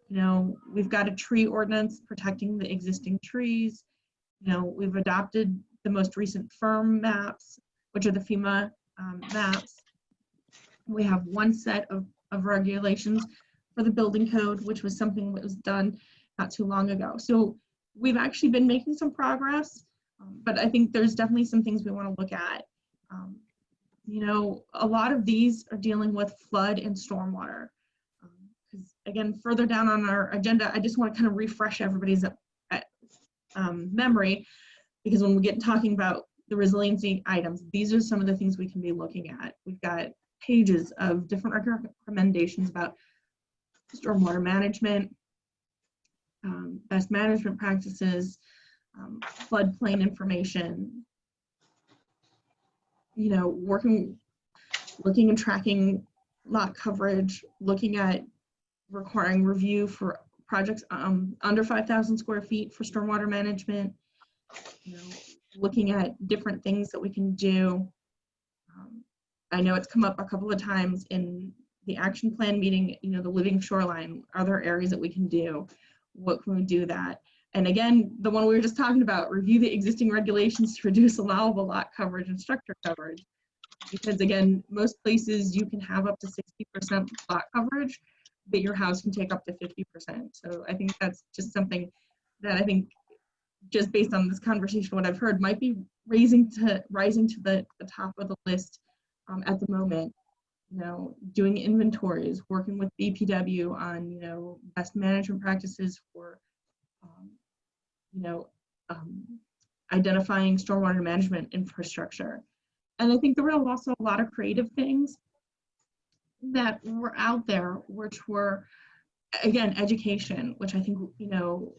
You know, we've got a tree ordinance protecting the existing trees. You know, we've adopted the most recent firm maps, which are the FEMA maps. We have one set of regulations for the building code, which was something that was done not too long ago. So we've actually been making some progress, but I think there's definitely some things we want to look at. You know, a lot of these are dealing with flood and stormwater. Because again, further down on our agenda, I just want to kind of refresh everybody's memory, because when we get talking about the resiliency items, these are some of the things we can be looking at. We've got pages of different recommendations about stormwater management, best management practices, floodplain information, you know, looking and tracking lot coverage, looking at requiring review for projects under 5,000 square feet for stormwater management, you know, looking at different things that we can do. I know it's come up a couple of times in the action plan meeting, you know, the living shoreline. Are there areas that we can do? What can we do that? And again, the one we were just talking about, review the existing regulations to reduce allowable lot coverage and structure coverage. Because again, most places you can have up to 60% lot coverage, but your house can take up to 50%. So I think that's just something that I think, just based on this conversation, what I've heard might be rising to the top of the list at the moment. You know, doing inventories, working with BPW on, you know, best management practices for, you know, identifying stormwater management infrastructure. And I think there were also a lot of creative things that were out there, which were, again, education, which I think, you know,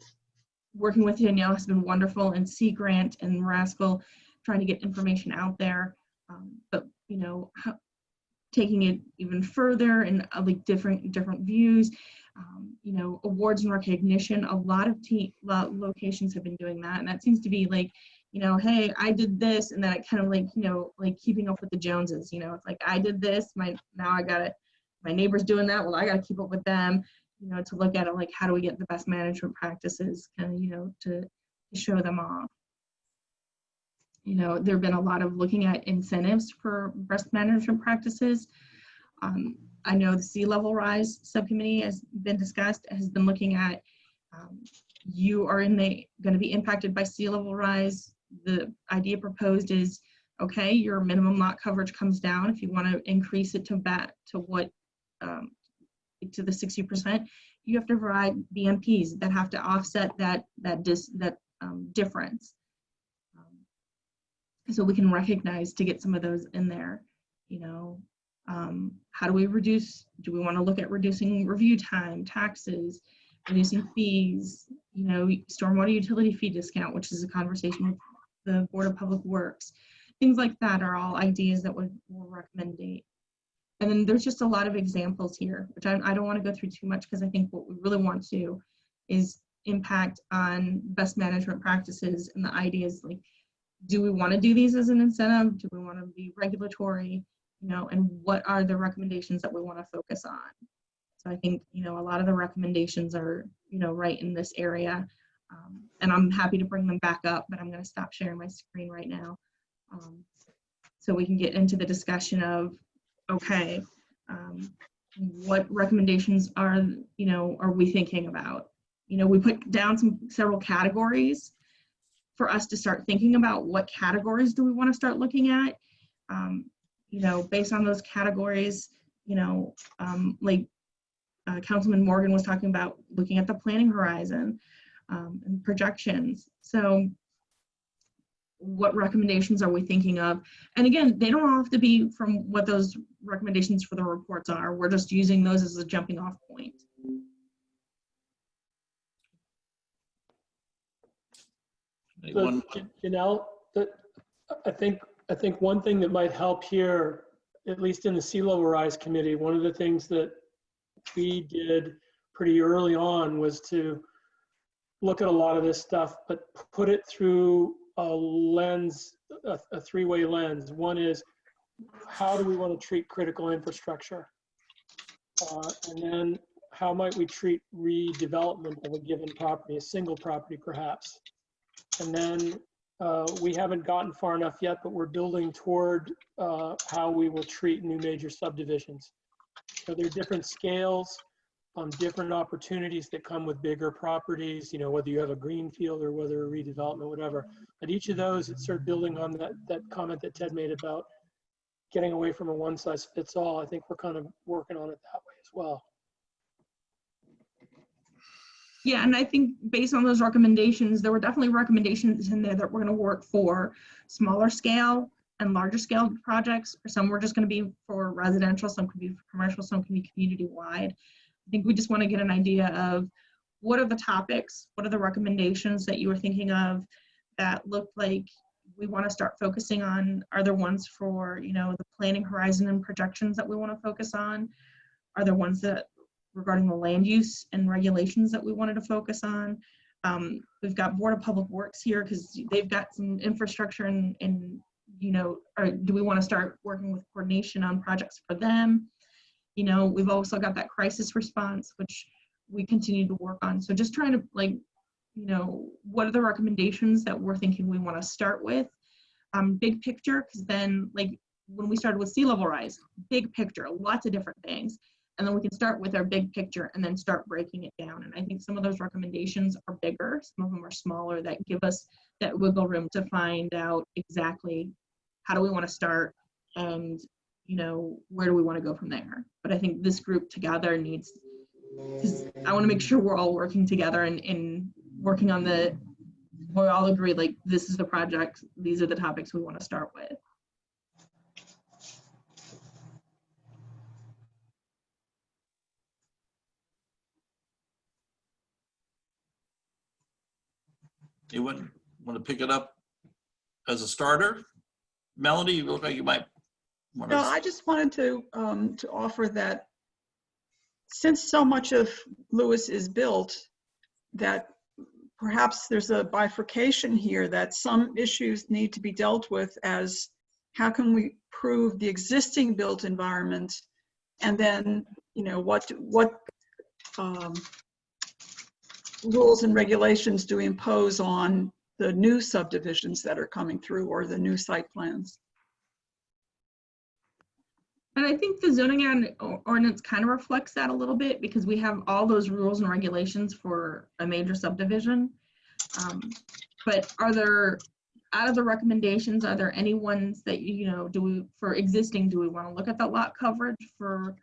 working with Danielle has been wonderful, and Sea Grant and Rascal trying to get information out there. But, you know, taking it even further and like different views, you know, awards and recognition. A lot of locations have been doing that, and that seems to be like, you know, hey, I did this, and then it kind of like, you know, like keeping up with the Joneses. You know, it's like I did this, my neighbor's doing that. Well, I got to keep up with them. You know, to look at it like, how do we get the best management practices, and you know, to show them off. You know, there have been a lot of looking at incentives for best management practices. I know the sea level rise subcommittee has been discussed, has been looking at, you are going to be impacted by sea level rise. The idea proposed is, okay, your minimum lot coverage comes down. If you want to increase it to what, to the 60%, you have to provide BMPs that have to offset that difference. So we can recognize to get some of those in there. You know, how do we reduce? Do we want to look at reducing review time, taxes, reducing fees? You know, stormwater utility fee discount, which is a conversation with the Board of Public Works. Things like that are all ideas that we'll recommend. And then there's just a lot of examples here, which I don't want to go through too much, because I think what we really want to is impact on best management practices, and the ideas like, do we want to do these as an incentive? Do we want to be regulatory? You know, and what are the recommendations that we want to focus on? So I think, you know, a lot of the recommendations are, you know, right in this area. And I'm happy to bring them back up, but I'm going to stop sharing my screen right now. So we can get into the discussion of, okay, what recommendations are we thinking about? You know, we put down several categories for us to start thinking about what categories do we want to start looking at. You know, based on those categories, you know, like Councilman Morgan was talking about, looking at the planning horizon and projections. So what recommendations are we thinking of? And again, they don't have to be from what those recommendations for the reports are. We're just using those as a jumping off point. So, Janelle, I think one thing that might help here, at least in the sea level rise committee, one of the things that we did pretty early on was to look at a lot of this stuff, but put it through a lens, a three-way lens. One is, how do we want to treat critical infrastructure? And then how might we treat redevelopment of a given property, a single property perhaps? And then we haven't gotten far enough yet, but we're building toward how we will treat new major subdivisions. So there are different scales, different opportunities that come with bigger properties, you know, whether you have a green field or whether a redevelopment, whatever. But each of those, it's sort of building on that comment that Ted made about getting away from a one size fits all. I think we're kind of working on it that way as well. Yeah, and I think based on those recommendations, there were definitely recommendations in there that we're going to work for smaller scale and larger scale projects. Some were just going to be for residential, some could be for commercial, some could be community wide. I think we just want to get an idea of what are the topics? What are the recommendations that you were thinking of that looked like we want to start focusing on? Are there ones for, you know, the planning horizon and projections that we want to focus on? Are there ones that regarding the land use and regulations that we wanted to focus on? We've got Board of Public Works here because they've got some infrastructure and you know, or do we want to start working with coordination on projects for them? You know, we've also got that crisis response, which we continue to work on. So just trying to, like, you know, what are the recommendations that we're thinking we want to start with? Big picture, because then, like, when we started with sea level rise, big picture, lots of different things. And then we can start with our big picture and then start breaking it down. And I think some of those recommendations are bigger, some of them are smaller, that give us that wiggle room to find out exactly how do we want to start and, you know, where do we want to go from there. But I think this group together needs, because I want to make sure we're all working together and working on the, we all agree, like, this is the project, these are the topics we want to start with. Anyone want to pick it up as a starter? Melanie, you look like you might want to. No, I just wanted to offer that since so much of Lewes is built, that perhaps there's a bifurcation here, that some issues need to be dealt with as how can we improve the existing built environment, and then, you know, what rules and regulations do we impose on the new subdivisions that are coming through or the new site plans. And I think the zoning ordinance kind of reflects that a little bit, because we have all those rules and regulations for a major subdivision. But are there, out of the recommendations, are there any ones that, you know, do we, for existing, do we want to look at the lot coverage for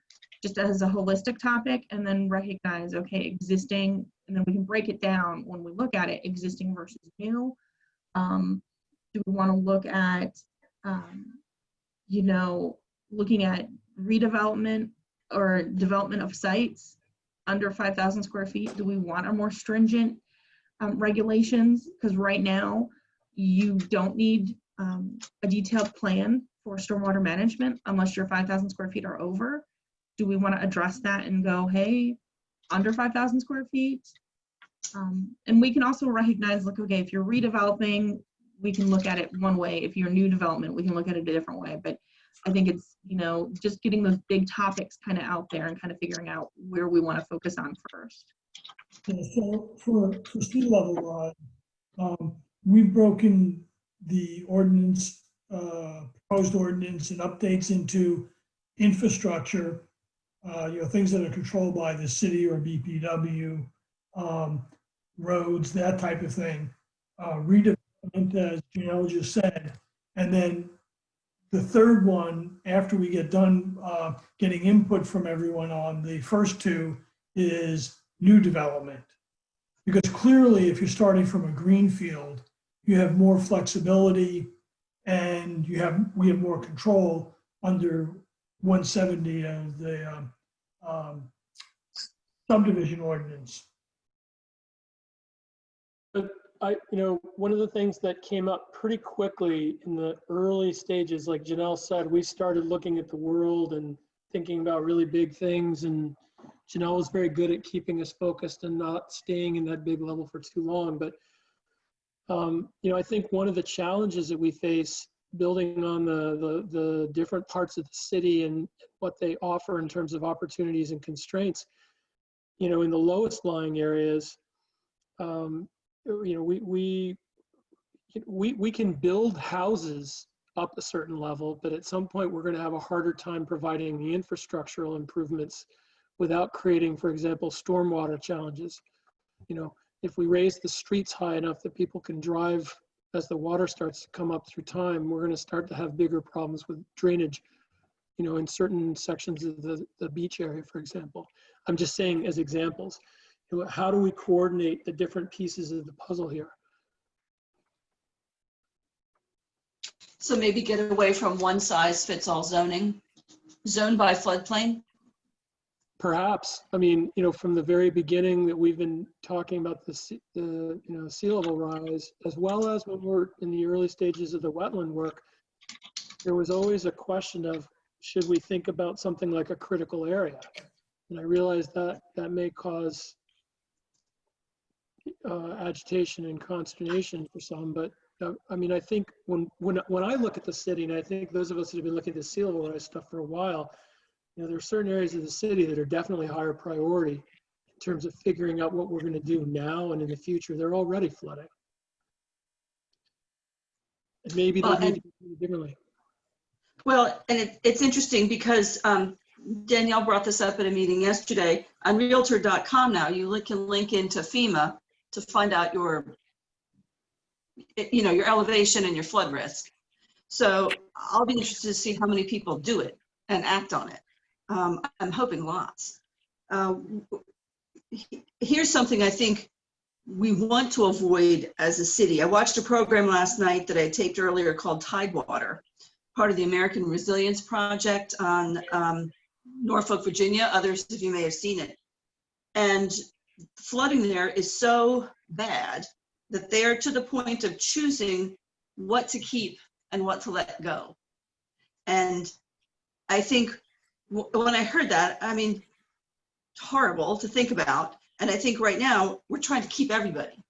just as a holistic topic and then recognize, okay, existing, and then we can break it down when we look at it, existing versus new. Do we want to look at, you know, looking at redevelopment or development of sites under 5,000 square feet? Do we want a more stringent regulations? Because right now you don't need a detailed plan for stormwater management unless you're 5,000 square feet or over. Do we want to address that and go, hey, under 5,000 square feet? And we can also recognize, like, okay, if you're redeveloping, we can look at it one way. If you're new development, we can look at it a different way. But I think it's, you know, just getting those big topics kind of out there and kind of figuring out where we want to focus on first. So for sea level rise, we've broken the ordinance, proposed ordinance and updates into infrastructure, you know, things that are controlled by the city or BPW, roads, that type of thing, redevelopment, as Janelle just said, and then the third one, after we get done getting input from everyone on the first two, is new development. Because clearly, if you're starting from a green field, you have more flexibility and we have more control under 170 of the subdivision ordinance. But you know, one of the things that came up pretty quickly in the early stages, like Janelle said, we started looking at the world and thinking about really big things, and Janelle was very good at keeping us focused and not staying in that big level for too long. But you know, I think one of the challenges that we face, building on the different parts of the city and what they offer in terms of opportunities and constraints, you know, in the lowest lying areas, you know, we can build houses up a certain level, but at some point we're going to have a harder time providing the infrastructural improvements without creating, for example, stormwater challenges. You know, if we raise the streets high enough that people can drive as the water starts to come up through time, we're going to start to have bigger problems with drainage, you know, in certain sections of the beach area, for example. I'm just saying as examples. How do we coordinate the different pieces of the puzzle here? So maybe get away from one size fits all zoning, zone by floodplain. Perhaps, I mean, from the very beginning that we've been talking about the sea level rise, as well as when we're in the early stages of the wetland work, there was always a question of, should we think about something like a critical area? And I realize that that may cause agitation and consternation for some, but I mean, I think when I look at the city, and I think those of us that have been looking at the sea level rise stuff for a while, there are certain areas of the city that are definitely higher priority in terms of figuring out what we're going to do now and in the future. They're already flooding. And maybe they need to be treated differently. Well, and it's interesting because Danielle brought this up at a meeting yesterday. On Realtor.com now, you can link into FEMA to find out your elevation and your flood risk. So I'll be interested to see how many people do it and act on it. I'm hoping lots. Here's something I think we want to avoid as a city. I watched a program last night that I taped earlier called Tidewater, part of the American Resilience Project on Norfolk, Virginia. Others of you may have seen it. And flooding there is so bad that they're to the point of choosing what to keep and what to let go. And I think when I heard that, I mean, horrible to think about. And I think right now we're trying to keep everybody.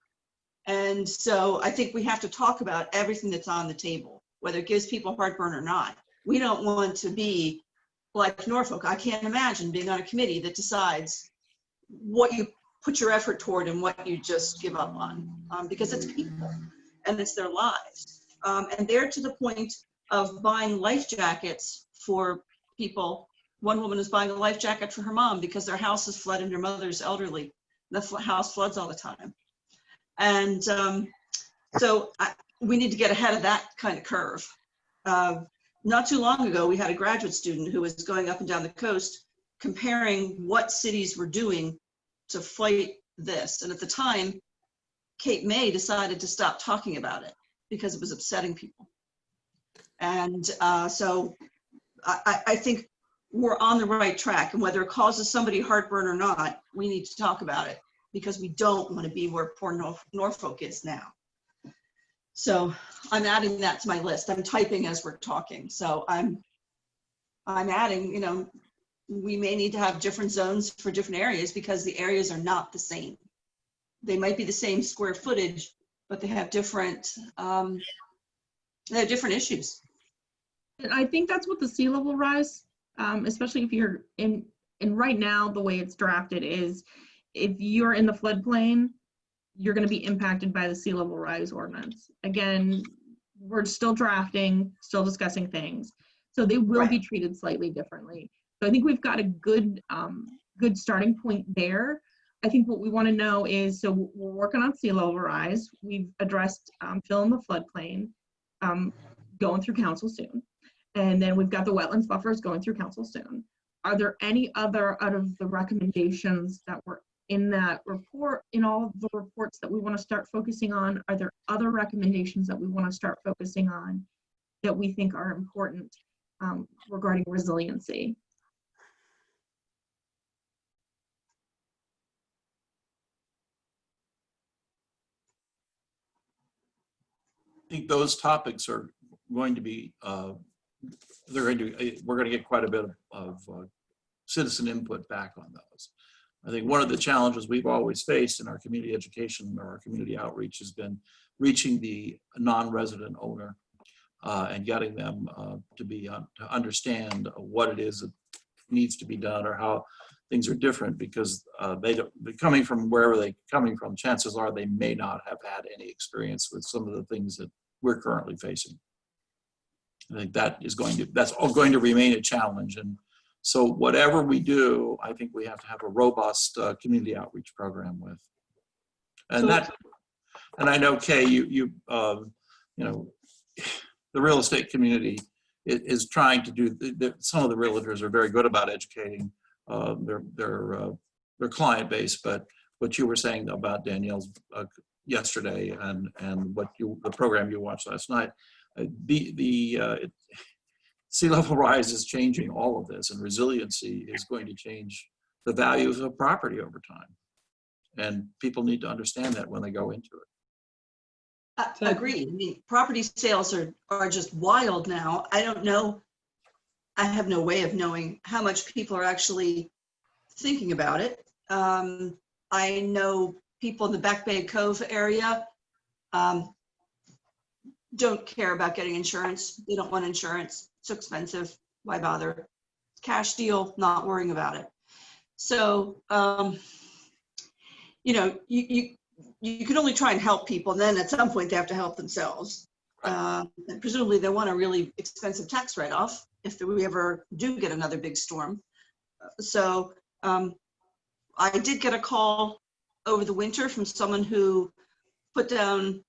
And so I think we have to talk about everything that's on the table, whether it gives people heartburn or not. We don't want to be like Norfolk. I can't imagine being on a committee that decides what you put your effort toward and what you just give up on, because it's people and it's their lives. And they're to the point of buying life jackets for people. One woman is buying a life jacket for her mom because their house is flooded and her mother's elderly. The house floods all the time. And so we need to get ahead of that kind of curve. Not too long ago, we had a graduate student who was going up and down the coast comparing what cities were doing to fight this. And at the time, Cape May decided to stop talking about it because it was upsetting people. And so I think we're on the right track, and whether it causes somebody heartburn or not, we need to talk about it because we don't want to be where poor Norfolk is now. So I'm adding that to my list. I'm typing as we're talking. So I'm adding, we may need to have different zones for different areas because the areas are not the same. They might be the same square footage, but they have different issues. And I think that's what the sea level rise, especially if you're in right now, the way it's drafted is if you're in the floodplain, you're going to be impacted by the sea level rise ordinance. Again, we're still drafting, still discussing things. So they will be treated slightly differently. So I think we've got a good starting point there. I think what we want to know is, so we're working on sea level rise. We've addressed fill in the floodplain, going through council soon. And then we've got the wetlands buffers going through council soon. Are there any other out of the recommendations that were in that report, in all of the reports that we want to start focusing on? Are there other recommendations that we want to start focusing on that we think are important regarding resiliency? I think those topics are going to be, we're going to get quite a bit of citizen input back on those. I think one of the challenges we've always faced in our community education or our community outreach has been reaching the non-resident owner and getting them to understand what it is that needs to be done or how things are different, because coming from wherever they're coming from, chances are they may not have had any experience with some of the things that we're currently facing. I think that's all going to remain a challenge. And so whatever we do, I think we have to have a robust community outreach program with. And and I know, Kay, you know, the real estate community is trying to do, some of the realtors are very good about educating their client base, but what you were saying about Danielle's yesterday and the program you watched last night, sea level rise is changing all of this, and resiliency is going to change the value of a property over time. And people need to understand that when they go into it. Agreed. I mean, property sales are just wild now. I don't know. I have no way of knowing how much people are actually thinking about it. I know people in the Back Bay Cove area don't care about getting insurance. They don't want insurance. It's so expensive. Why bother? Cash deal, not worrying about it. So, you know, you can only try and help people. And then at some point they have to help themselves. And presumably they want a really expensive tax write-off if we ever do get another big storm. So I did get a call over the winter from someone who put down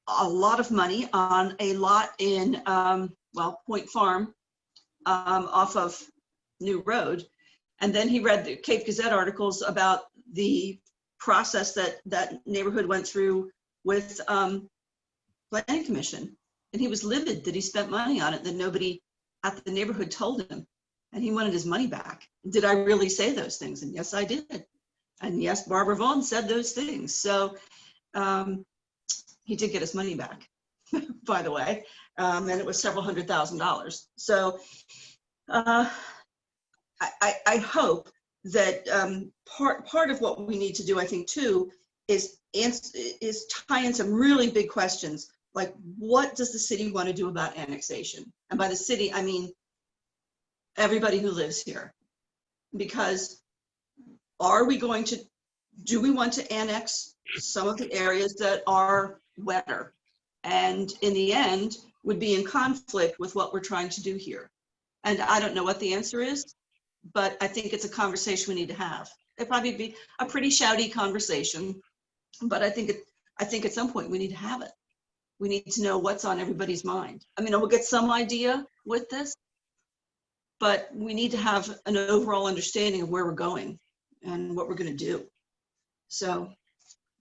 a lot of money on a lot in, well, Point Farm off of New Road. And then he read the Cape Gazette articles about the process that neighborhood went through with Planning Commission. And he was livid that he spent money on it that nobody at the neighborhood told him. And he wanted his money back. Did I really say those things? And yes, I did. And yes, Barbara Vaughn said those things. So he did get his money back, by the way. And it was several $100,000. So I hope that part of what we need to do, I think, too, is tie in some really big questions. Like, what does the city want to do about annexation? And by the city, I mean everybody who lives here. Because do we want to annex some of the areas that are wetter and in the end would be in conflict with what we're trying to do here? And I don't know what the answer is, but I think it's a conversation we need to have. It'd probably be a pretty shouty conversation, but I think at some point we need to have it. We need to know what's on everybody's mind. I mean, we'll get some idea with this, but we need to have an overall understanding of where we're going and what we're going to do. So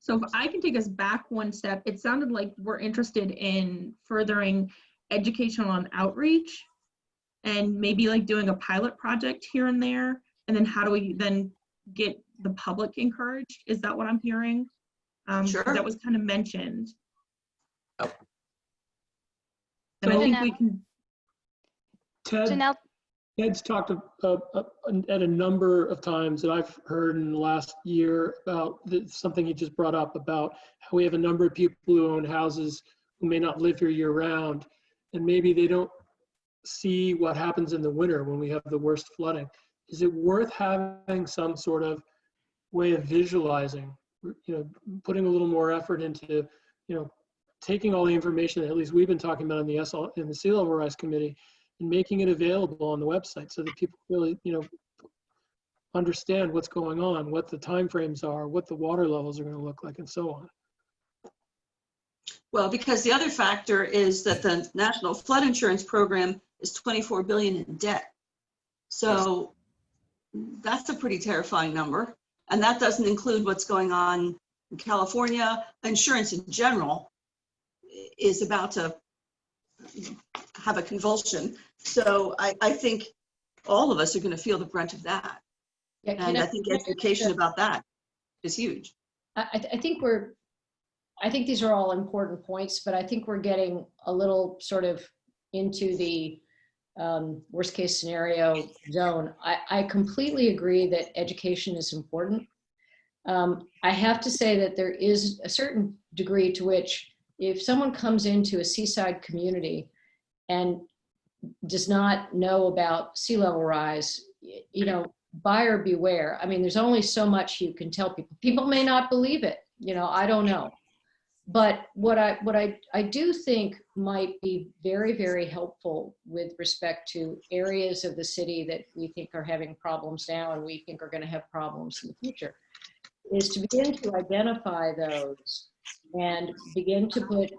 if I can take us back one step, it sounded like we're interested in furthering educational and outreach and maybe like doing a pilot project here and there. And then how do we then get the public encouraged? Is that what I'm hearing? Sure. That was kind of mentioned. Oh. And I think we can. Ted, Ted's talked at a number of times that I've heard in the last year about something he just brought up about how we have a number of people who own houses who may not live here year round, and maybe they don't see what happens in the winter when we have the worst flooding. Is it worth having some sort of way of visualizing, putting a little more effort into, taking all the information that at least we've been talking about in the sea level rise committee and making it available on the website so that people really, understand what's going on, what the timeframes are, what the water levels are going to look like, and so on. Well, because the other factor is that the National Flood Insurance Program is $24 billion in debt. So that's a pretty terrifying number. And that doesn't include what's going on in California. Insurance in general is about to have a convulsion. So I think all of us are going to feel the brunt of that. Yeah, and I think education about that is huge. I think these are all important points, but I think we're getting a little sort of into the worst case scenario zone. I completely agree that education is important. I have to say that there is a certain degree to which if someone comes into a seaside community and does not know about sea level rise, buyer beware. I mean, there's only so much you can tell people. People may not believe it, I don't know. But what I do think might be very, very helpful with respect to areas of the city that we think are having problems now and we think are going to have problems in the future is to begin to identify those and begin to put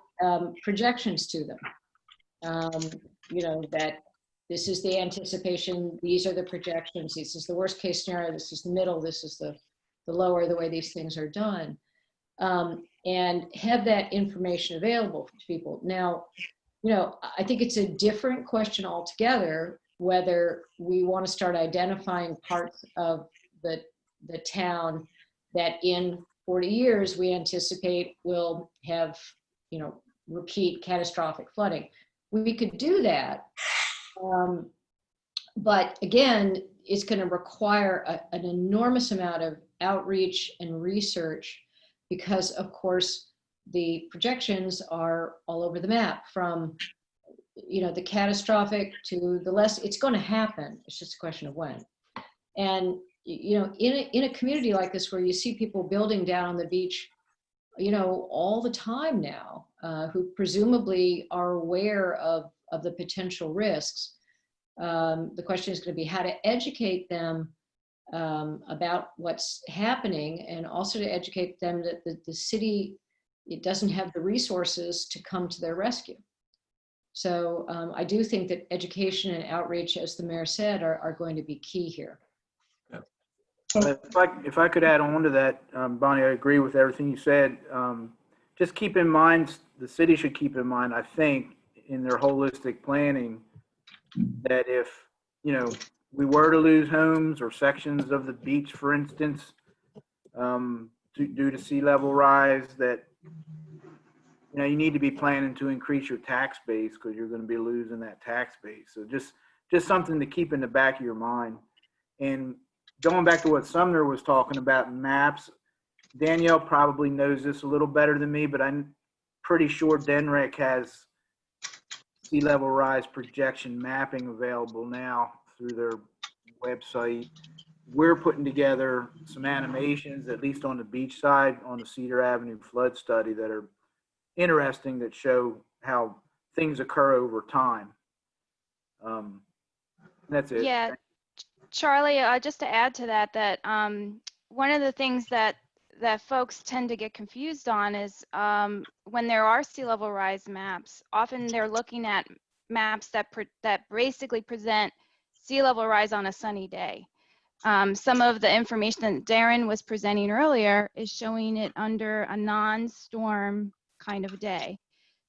projections to them. That this is the anticipation, these are the projections, this is the worst case scenario, this is the middle, this is the lower, the way these things are done. And have that information available to people. Now, I think it's a different question altogether whether we want to start identifying parts of the town that in 40 years we anticipate will have, repeat catastrophic flooding. We could do that. But again, it's going to require an enormous amount of outreach and research because, of course, the projections are all over the map from, the catastrophic to the less. It's going to happen. It's just a question of when. And, in a community like this where you see people building down on the beach, all the time now, who presumably are aware of the potential risks. The question is going to be how to educate them about what's happening, and also to educate them that the city, it doesn't have the resources to come to their rescue. So I do think that education and outreach, as the mayor said, are going to be key here. If I could add on to that, Bonnie, I agree with everything you said. Just keep in mind, the city should keep in mind, I think, in their holistic planning, that if, we were to lose homes or sections of the beach, for instance, due to sea level rise, that, you need to be planning to increase your tax base because you're going to be losing that tax base. So just something to keep in the back of your mind. And going back to what Sumner was talking about, maps, Danielle probably knows this a little better than me, but I'm pretty sure DNREC has sea level rise projection mapping available now through their website. We're putting together some animations, at least on the beach side, on the Cedar Avenue flood study, that are interesting, that show how things occur over time. That's it. Yeah, Charlie, just to add to that, one of the things that folks tend to get confused on is when there are sea level rise maps, often they're looking at maps that basically present sea level rise on a sunny day. Some of the information that Darren was presenting earlier is showing it under a non-storm kind of day.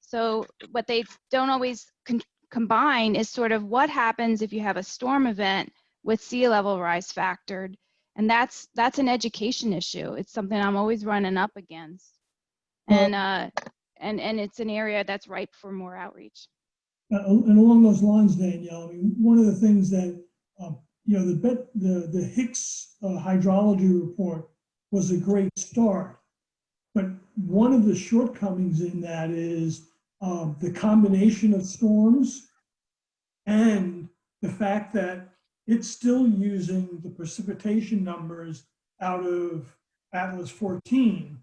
So what they don't always combine is sort of what happens if you have a storm event with sea level rise factored. And that's an education issue. It's something I'm always running up against. And it's an area that's ripe for more outreach. And along those lines, Danielle, I mean, one of the things that, the Hicks hydrology report was a great start. But one of the shortcomings in that is the combination of storms and the fact that it's still using the precipitation numbers out of Atlas 14,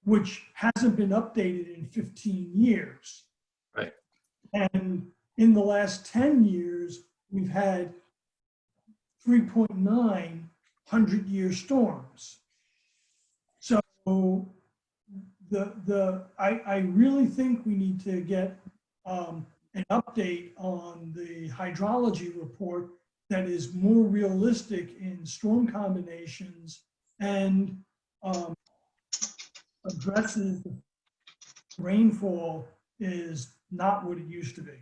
which hasn't been updated in 15 years. Right. And in the last 10 years, we've had 3.9 100-year storms. So I really think we need to get an update on the hydrology report that is more realistic in storm combinations and addresses the rainfall is not what it used to be.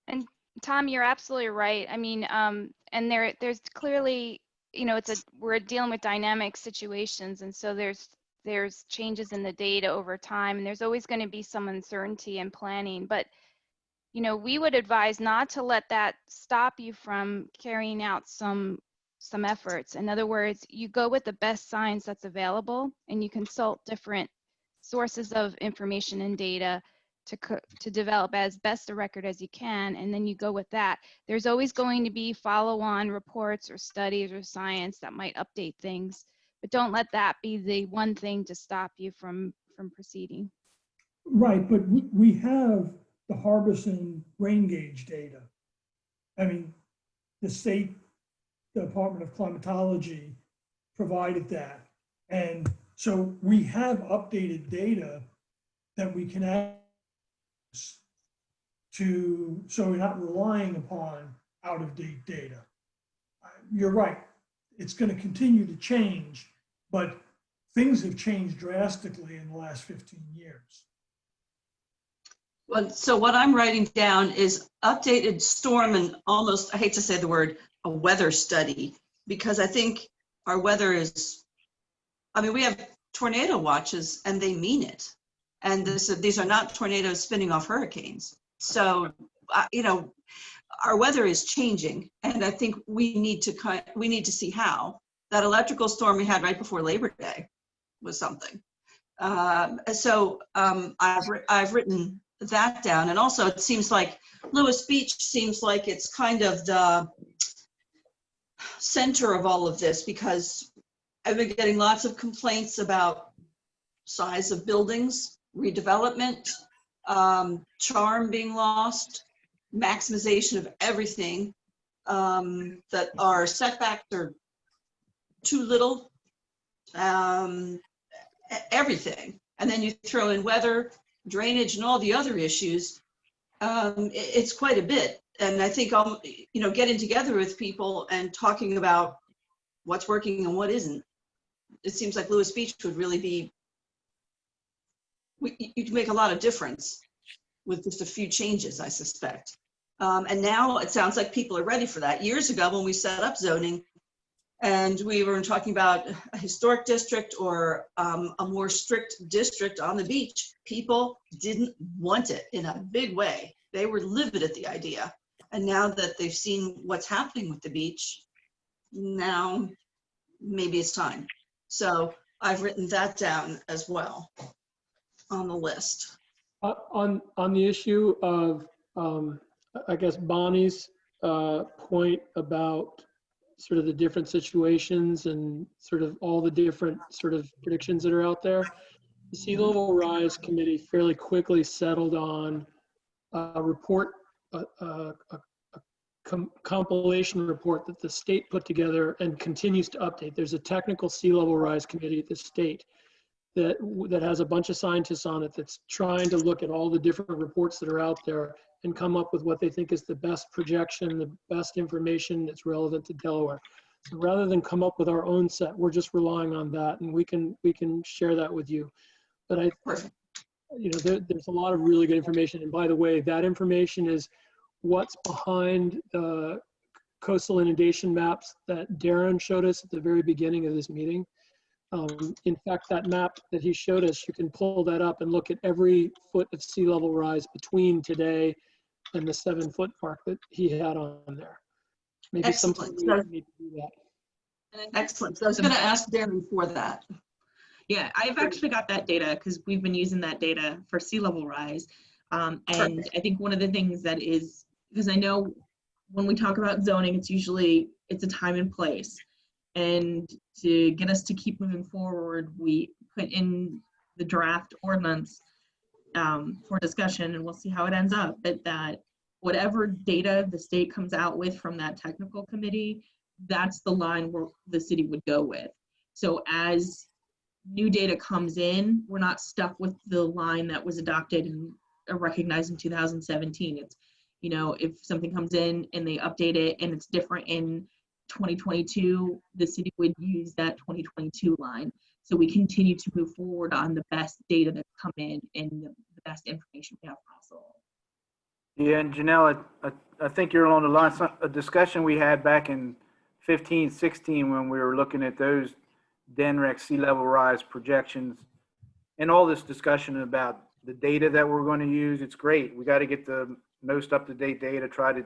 And Tom, you're absolutely right. I mean, and there's clearly, we're dealing with dynamic situations, and so there's changes in the data over time, and there's always going to be some uncertainty in planning. But we would advise not to let that stop you from carrying out some efforts. In other words, you go with the best science that's available, and you consult different sources of information and data to develop as best a record as you can, and then you go with that. There's always going to be follow-on reports or studies or science that might update things, but don't let that be the one thing to stop you from proceeding. Right, but we have the Harbison rain gauge data. I mean, the state Department of Climatology provided that. And so we have updated data that we can access so we're not relying upon out-of-date data. You're right, it's going to continue to change, but things have changed drastically in the last 15 years. Well, so what I'm writing down is updated storm and almost, I hate to say the word, a weather study, because I think our weather is, I mean, we have tornado watches and they mean it. And these are not tornadoes spinning off hurricanes. So, you know, our weather is changing, and I think we need to see how. That electrical storm we had right before Labor Day was something. I've written that down, and also it seems like Lewes Beach seems like it's kind of the center of all of this, because I've been getting lots of complaints about size of buildings, redevelopment, charm being lost, maximization of everything, that our setbacks are too little, everything. And then you throw in weather, drainage, and all the other issues. It's quite a bit. And I think, you know, getting together with people and talking about what's working and what isn't, it seems like Lewes Beach would really be, you can make a lot of difference with just a few changes, I suspect. And now it sounds like people are ready for that. Years ago, when we set up zoning and we were talking about a historic district or a more strict district on the beach, people didn't want it in a big way. They were livid at the idea. And now that they've seen what's happening with the beach, now maybe it's time. So I've written that down as well on the list. On the issue of, I guess, Bonnie's point about sort of the different situations and sort of all the different sort of predictions that are out there, the Sea Level Rise Committee fairly quickly settled on a report, a compilation report that the state put together and continues to update. There's a technical sea level rise committee at the state that has a bunch of scientists on it that's trying to look at all the different reports that are out there and come up with what they think is the best projection, the best information that's relevant to Delaware. So rather than come up with our own set, we're just relying on that, and we can share that with you. But you know, there's a lot of really good information. And by the way, that information is what's behind the coastal inundation maps that Darren showed us at the very beginning of this meeting. In fact, that map that he showed us, you can pull that up and look at every foot of sea level rise between today and the 7-foot mark that he had on there. Maybe sometime we need to do that. Excellent. So I was going to ask Darren for that. Yeah, I've actually got that data because we've been using that data for sea level rise. And I think one of the things that is, because I know when we talk about zoning, it's a time and place. And to get us to keep moving forward, we put in the draft ordinance for discussion, and we'll see how it ends up. But that whatever data the state comes out with from that technical committee, that's the line where the city would go with. So as new data comes in, we're not stuck with the line that was adopted and recognized in 2017. It's, you know, if something comes in and they update it and it's different in 2022, the city would use that 2022 line. So we continue to move forward on the best data that's come in and the best information we have possible. Yeah, and Janelle, I think you're along the line. A discussion we had back in 15, 16 when we were looking at those DNREC sea level rise projections and all this discussion about the data that we're going to use. It's great. We got to get the most up-to-date data, try to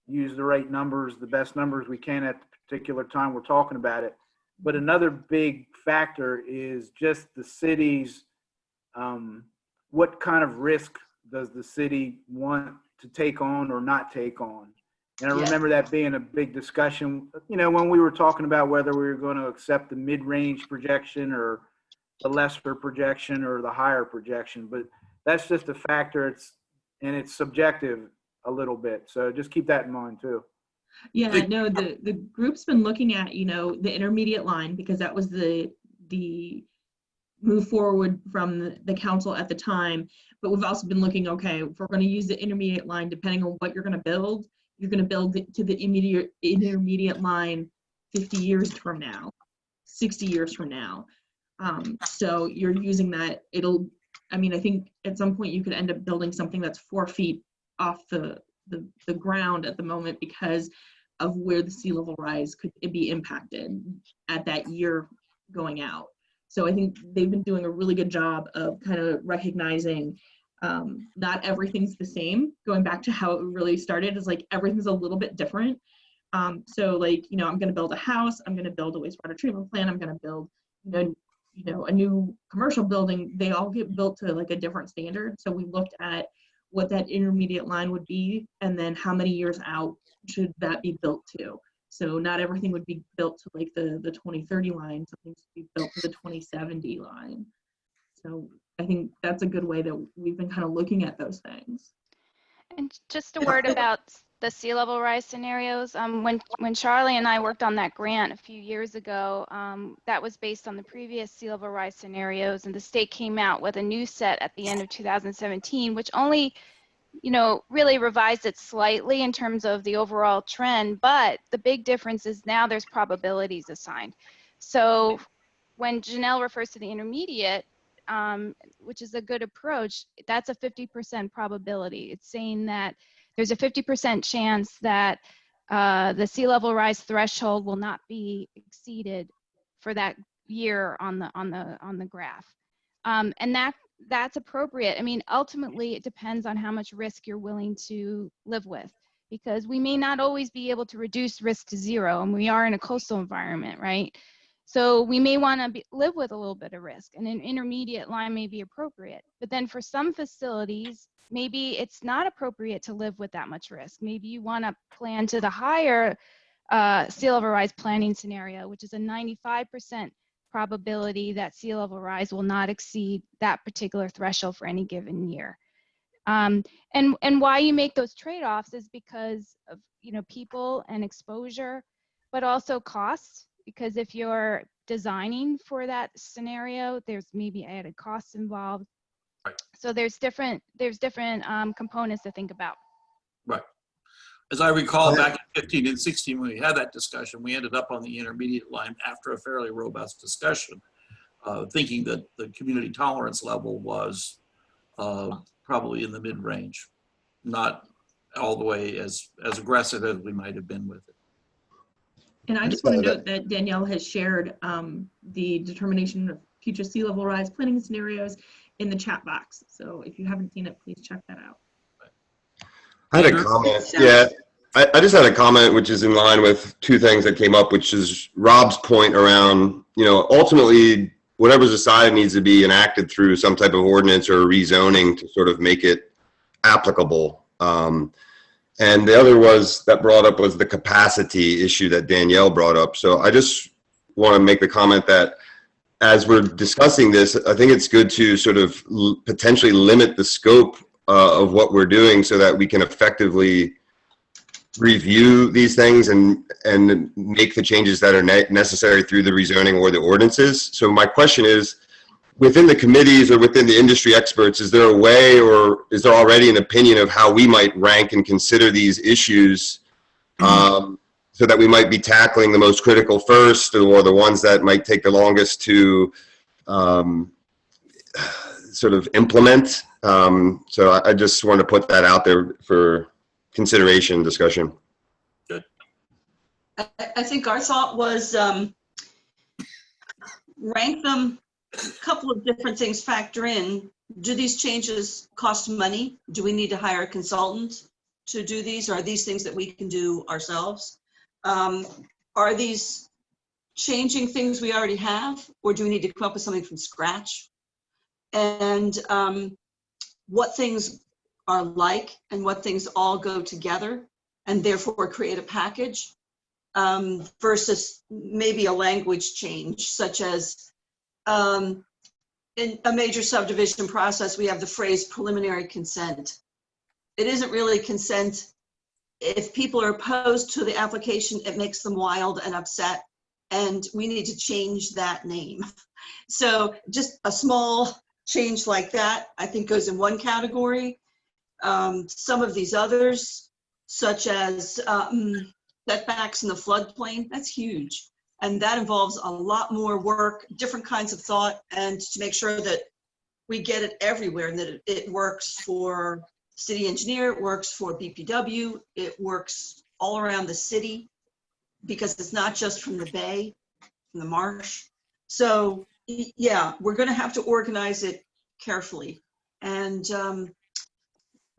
use the right numbers, the best numbers we can at the particular time we're talking about it. But another big factor is just the city's, what kind of risk does the city want to take on or not take on? And I remember that being a big discussion, you know, when we were talking about whether we were going to accept the mid-range projection or the lesser projection or the higher projection. But that's just a factor. It's subjective a little bit. So just keep that in mind too. Yeah, no, the group's been looking at, you know, the intermediate line, because that was the move forward from the council at the time. But we've also been looking, okay, if we're going to use the intermediate line, depending on what you're going to build it to the intermediate line 50 years from now, 60 years from now. So you're using that, I mean, I think at some point you could end up building something that's 4 feet off the ground at the moment because of where the sea level rise could be impacted at that year going out. So I think they've been doing a really good job of kind of recognizing not everything's the same. Going back to how it really started is like everything's a little bit different. So like, you know, I'm going to build a house, I'm going to build a wastewater treatment plant, I'm going to build, you know, a new commercial building. They all get built to like a different standard. So we looked at what that intermediate line would be, and then how many years out should that be built to. So not everything would be built to like the 2030 line, something should be built to the 2070 line. So I think that's a good way that we've been kind of looking at those things. And just a word about the sea level rise scenarios. When Charlie and I worked on that grant a few years ago, that was based on the previous sea level rise scenarios, and the state came out with a new set at the end of 2017, which only, you know, really revised it slightly in terms of the overall trend, but the big difference is now there's probabilities assigned. So when Janelle refers to the intermediate, which is a good approach, that's a 50% probability. It's saying that there's a 50% chance that the sea level rise threshold will not be exceeded for that year on the graph, and that's appropriate. I mean, ultimately, it depends on how much risk you're willing to live with, because we may not always be able to reduce risk to zero, and we are in a coastal environment, right? So we may want to live with a little bit of risk, and an intermediate line may be appropriate. But then for some facilities, maybe it's not appropriate to live with that much risk. Maybe you want to plan to the higher sea level rise planning scenario, which is a 95% probability that sea level rise will not exceed that particular threshold for any given year. And why you make those trade-offs is because of, you know, people and exposure, but also costs. Because if you're designing for that scenario, there's maybe added costs involved. Right. So there's different components to think about. Right. As I recall, back in 15 and 16, when we had that discussion, we ended up on the intermediate line after a fairly robust discussion, thinking that the community tolerance level was probably in the mid-range, not all the way as aggressive as we might have been with it. And I just want to note that Danielle has shared the determination of future sea level rise planning scenarios in the chat box. So if you haven't seen it, please check that out. I had a comment. Yeah, I just had a comment which is in line with two things that came up, which is Rob's point around, you know, ultimately whatever's decided needs to be enacted through some type of ordinance or rezoning to sort of make it applicable. And the other was that brought up was the capacity issue that Danielle brought up. So I just want to make the comment that as we're discussing this, I think it's good to sort of potentially limit the scope of what we're doing so that we can effectively review these things and make the changes that are necessary through the rezoning or the ordinances. So my question is, within the committees or within the industry experts, is there a way or is there already an opinion of how we might rank and consider these issues so that we might be tackling the most critical first or the ones that might take the longest to sort of implement? So I just want to put that out there for consideration, discussion. Good. I think our thought was rank them. A couple of different things factor in. Do these changes cost money? Do we need to hire a consultant to do these? Or are these things that we can do ourselves? Are these changing things we already have? Or do we need to come up with something from scratch? And what things are like and what things all go together and therefore create a package versus maybe a language change, such as in a major subdivision process, we have the phrase preliminary consent. It isn't really consent. If people are opposed to the application, it makes them wild and upset, and we need to change that name. So just a small change like that, I think, goes in one category. Some of these others, such as setbacks in the floodplain, that's huge. And that involves a lot more work, different kinds of thought, and to make sure that we get it everywhere, and that it works for city engineer, it works for BPW, it works all around the city, because it's not just from the bay, from the marsh. So yeah, we're going to have to organize it carefully. And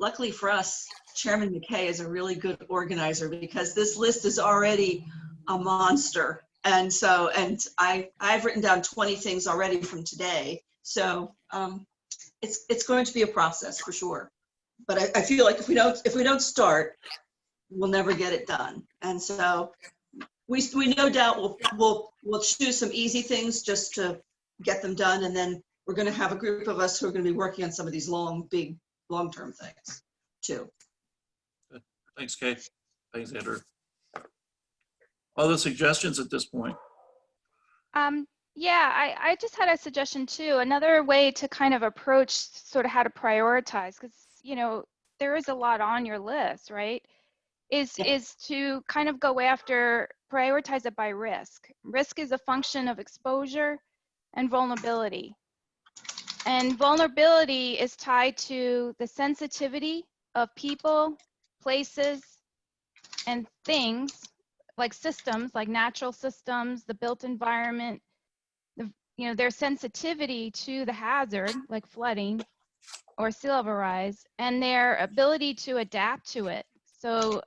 luckily for us, Chairman McKay is a really good organizer, because this list is already a monster. And so, I've written down 20 things already from today. So it's going to be a process for sure. But I feel like if we don't start, we'll never get it done. And so we no doubt we'll choose some easy things just to get them done, and then we're going to have a group of us who are going to be working on some of these big long-term things too. Thanks, Kate. Thanks, Andrew. Other suggestions at this point? Yeah, I just had a suggestion too. Another way to kind of approach sort of how to prioritize, because there is a lot on your list, right? Is to kind of go after, prioritize it by risk. Risk is a function of exposure and vulnerability. And vulnerability is tied to the sensitivity of people, places, and things, like systems, like natural systems, the built environment, their sensitivity to the hazard, like flooding or sea level rise, and their ability to adapt to it. So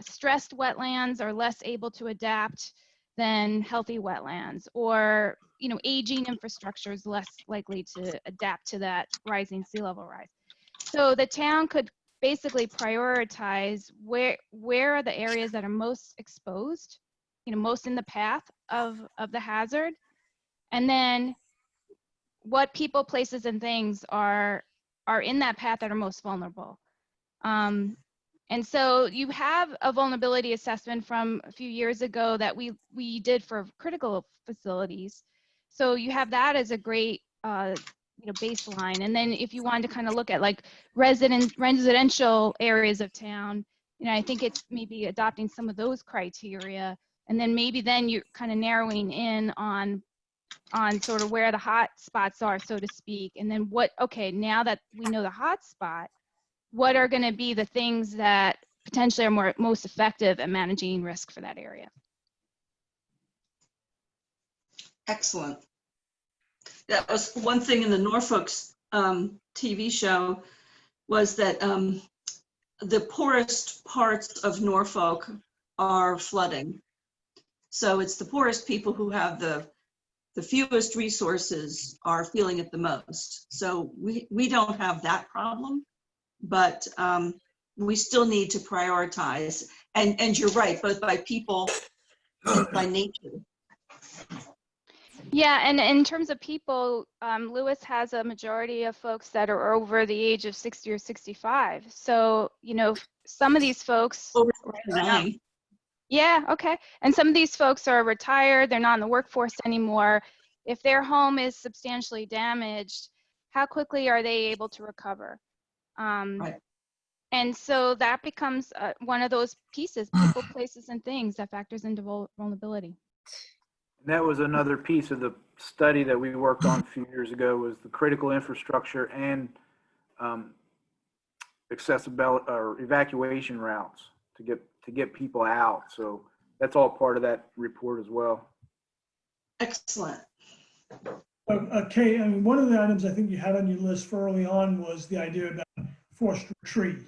stressed wetlands are less able to adapt than healthy wetlands, or aging infrastructure is less likely to adapt to that rising sea level rise. So the town could basically prioritize where are the areas that are most exposed, most in the path of the hazard, and then what people, places, and things are in that path that are most vulnerable. And so you have a vulnerability assessment from a few years ago that we did for critical facilities. So you have that as a great baseline. And then if you wanted to kind of look at like residential areas of town, I think it's maybe adopting some of those criteria. And then maybe then you're kind of narrowing in on sort of where the hot spots are, so to speak. And then now that we know the hot spot, what are going to be the things that potentially are most effective at managing risk for that area? Excellent. That was one thing in the Norfolk's TV show, was that the poorest parts of Norfolk are flooding. So it's the poorest people who have the fewest resources are feeling it the most. So we don't have that problem, but we still need to prioritize. And you're right, both by people and by nature. Yeah, and in terms of people, Lewes has a majority of folks that are over the age of 60 or 65. So, some of these folks. Over 69. Yeah, okay. And some of these folks are retired, they're not in the workforce anymore. If their home is substantially damaged, how quickly are they able to recover? Right. And so that becomes one of those pieces, people, places, and things that factors into vulnerability. And that was another piece of the study that we worked on a few years ago, was the critical infrastructure and accessibility or evacuation routes to get people out. So that's all part of that report as well. Excellent. Kay, I mean, one of the items I think you had on your list for early on was the idea about forced retreat.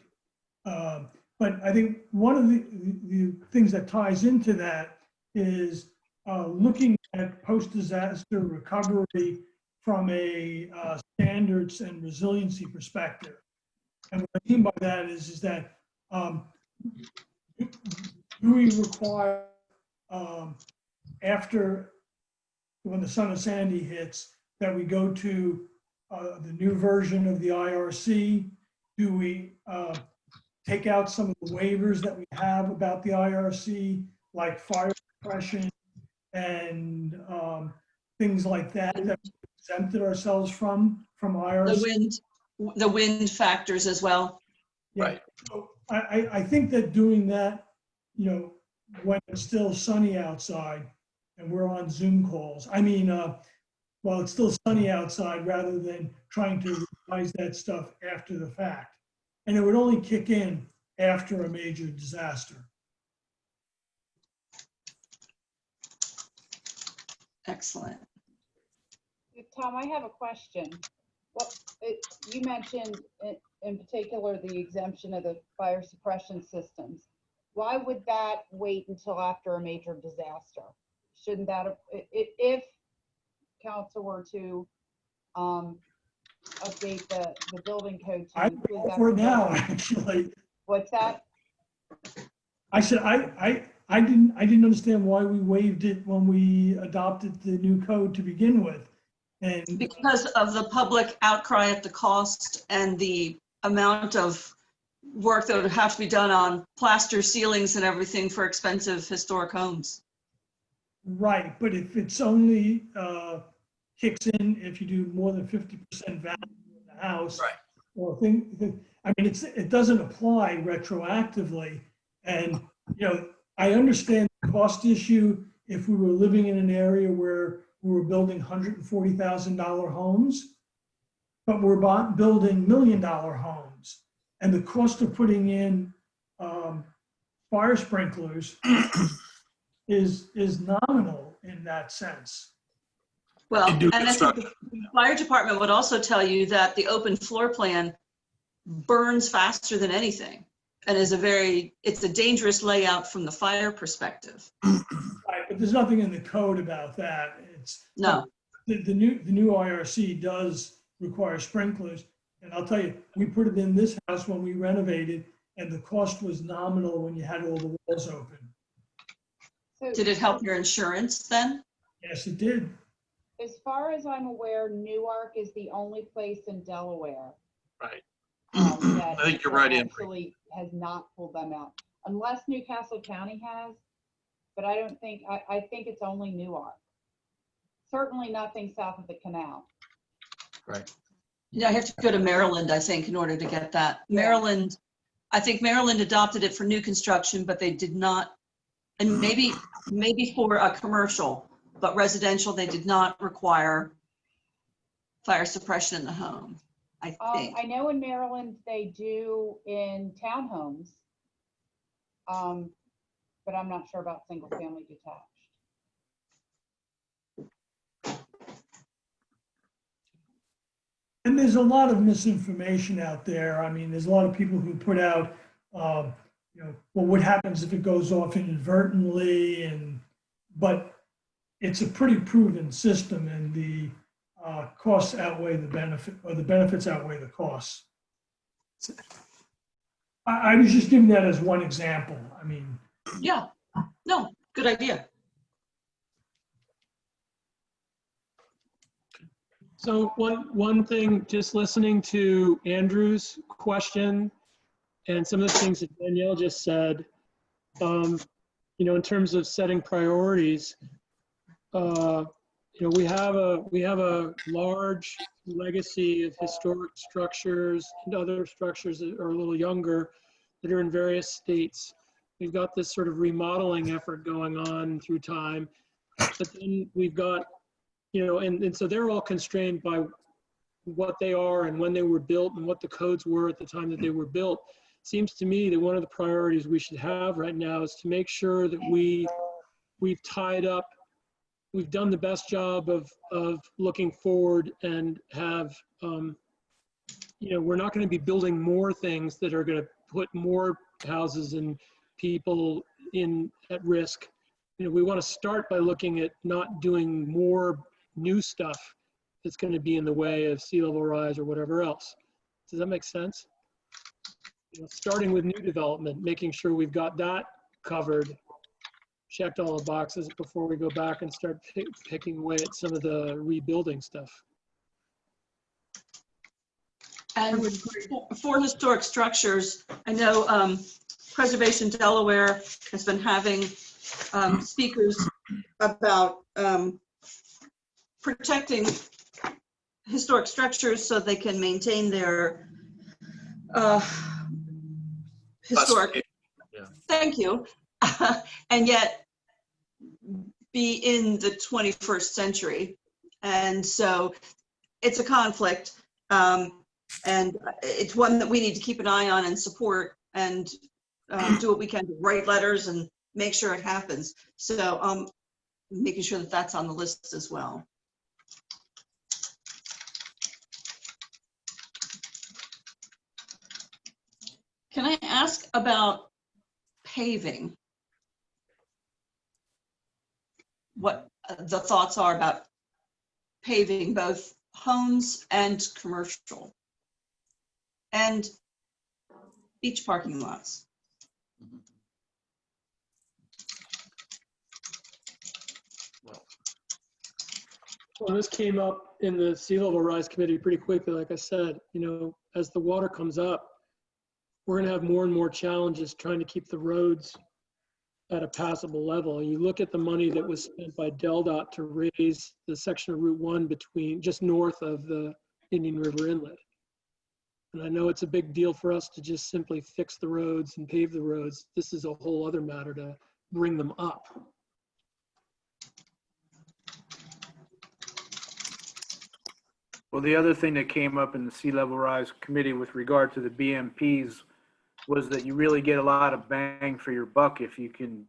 But I think one of the things that ties into that is looking at post-disaster recovery from a standards and resiliency perspective. And what I mean by that is that do we require, after, when the Son of Sandy hits, that we go to the new version of the IRC? Do we take out some of the waivers that we have about the IRC, like fire suppression and things like that we exempted ourselves from IRC? The wind factors as well. Yeah. Right. So I think that doing that, when it's still sunny outside and we're on Zoom calls, while it's still sunny outside, rather than trying to authorize that stuff after the fact. And it would only kick in after a major disaster. Excellent. Tom, I have a question. You mentioned in particular the exemption of the fire suppression systems. Why would that wait until after a major disaster? Shouldn't that, if council were to update the building code to I'm include all that? for it now, actually. What's that? I said, I didn't understand why we waived it when we adopted the new code to begin with. And Because of the public outcry at the cost and the amount of work that would have to be done on plaster ceilings and everything for expensive historic homes. right, but if it's only kicks in if you do more than 50% value in the house, Right. or I mean, it doesn't apply retroactively. And, you know, I understand the cost issue if we were living in an area where we were building $140,000 homes, but we're building $1 million homes. And the cost of putting in fire sprinklers is nominal in that sense. Well, and I think the fire department would also tell you that the open floor plan burns faster than anything and is it's a dangerous layout from the fire perspective. Right, but there's nothing in the code about that. No. The new IRC does require sprinklers. And I'll tell you, we put it in this house when we renovated, and the cost was nominal when you had all the walls open. So, did it help your insurance then? Yes, it did. As far as I'm aware, Newark is the only place in Delaware Right. that I think you're right, Anne. actually has not pulled them out, unless Newcastle County has. But I don't think, I think it's only Newark. Certainly nothing south of the canal. Right. Yeah, I have to go to Maryland, I think, in order to get that. Yeah. Maryland, I think Maryland adopted it for new construction, but they did not, and maybe for a commercial, but residential, they did not require fire suppression in the home, I think. I know in Maryland they do in townhomes, but I'm not sure about single family detached. And there's a lot of misinformation out there. I mean, there's a lot of people who put out, you know, well, what happens if it goes off inadvertently? But it's a pretty proven system, and the costs outweigh the benefit, or the benefits outweigh the costs. I was just giving that as one example. I mean, Yeah, no, good idea. So one thing, just listening to Andrew's question and some of the things that Danielle just said, you know, in terms of setting priorities, you know, we have a large legacy of historic structures and other structures that are a little younger that are in various states. We've got this sort of remodeling effort going on through time, but then we've got, you know, and so they're all constrained by what they are and when they were built and what the codes were at the time that they were built. Seems to me that one of the priorities we should have right now is to make sure that we've tied up, we've done the best job of looking forward and have, you know, we're not going to be building more things that are going to put more houses and people at risk. You know, we want to start by looking at not doing more new stuff that's going to be in the way of sea level rise or whatever else. Does that make sense? You know, starting with new development, making sure we've got that covered, checked all the boxes before we go back and start picking away at some of the rebuilding stuff. And for historic structures, I know Preservation Delaware has been having speakers about protecting historic structures so they can maintain their historic, thank you, and yet be in the 21st century. And so it's a conflict. And it's one that we need to keep an eye on and support and do what we can to write letters and make sure it happens. So making sure that that's on the list as well. Can I ask about paving? What the thoughts are about paving both homes and commercial and beach parking lots? Well, this came up in the sea level rise committee pretty quickly. Like I said, you know, as the water comes up, we're going to have more and more challenges trying to keep the roads at a passable level. You look at the money that was spent by DelDOT to raise the section of Route 1 between just north of the Indian River Inlet. And I know it's a big deal for us to just simply fix the roads and pave the roads. This is a whole other matter to bring them up. Well, the other thing that came up in the sea level rise committee with regard to the BMPs was that you really get a lot of bang for your buck if you can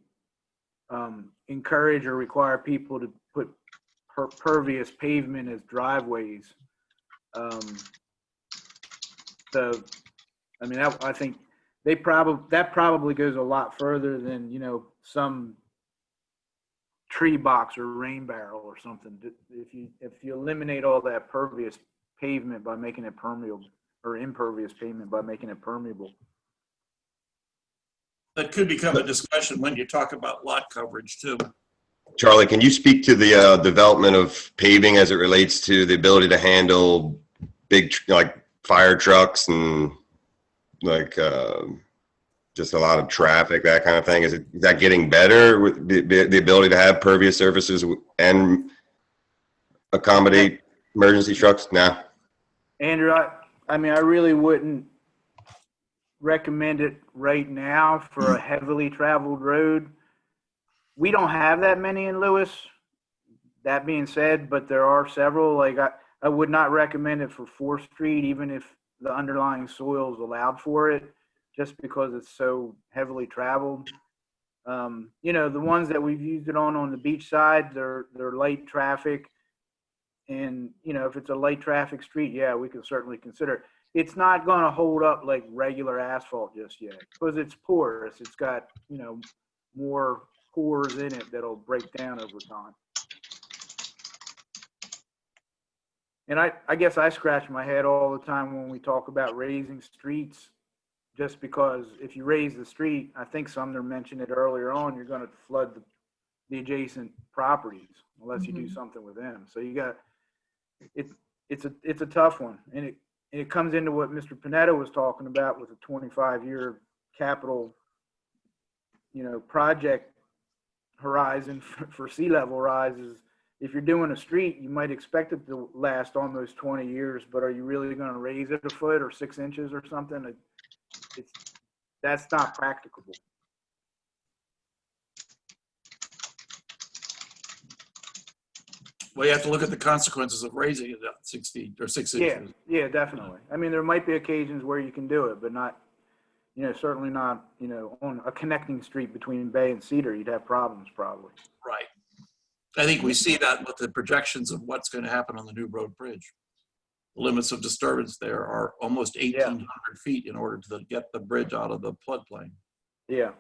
encourage or require people to put pervious pavement as driveways. So, I mean, I think that probably goes a lot further than, you know, some tree box or rain barrel or something. If you eliminate all that pervious pavement by making it permeable, or impervious pavement by making it permeable. That could become a discussion when you talk about lot coverage too. Charlie, can you speak to the development of paving as it relates to the ability to handle big, like fire trucks and like just a lot of traffic, that kind of thing? Is that getting better with the ability to have pervious surfaces and accommodate emergency trucks? Nah. Andrew, I mean, I really wouldn't recommend it right now for a heavily traveled road. We don't have that many in Lewes. That being said, but there are several. Like I would not recommend it for 4th Street, even if the underlying soil is allowed for it, just because it's so heavily traveled. You know, the ones that we've used it on the beach side, they're light traffic. And, you know, if it's a light traffic street, yeah, we can certainly consider it. It's not going to hold up like regular asphalt just yet because it's porous. It's got, you know, more pores in it that'll break down over time. And I guess I scratch my head all the time when we talk about raising streets, just because if you raise the street, I think Sumner mentioned it earlier on, you're going to flood the adjacent properties unless you do something with them. So you got, it's a tough one. And it comes into what Mr. Panetta was talking about with a 25-year capital, you know, project horizon for sea level rises. If you're doing a street, you might expect it to last almost 20 years, but are you really going to raise it a foot or 6 inches or something? That's not practicable. Well, you have to look at the consequences of raising it 6 feet or 6 inches. Yeah, definitely. I mean, there might be occasions where you can do it, but not, you know, certainly not, you know, on a connecting street between Bay and Cedar, you'd have problems probably. Right. I think we see that with the projections of what's going to happen on the New Road Bridge. The limits of disturbance there are almost 1,800 feet in order to get the bridge out of the floodplain. Yeah.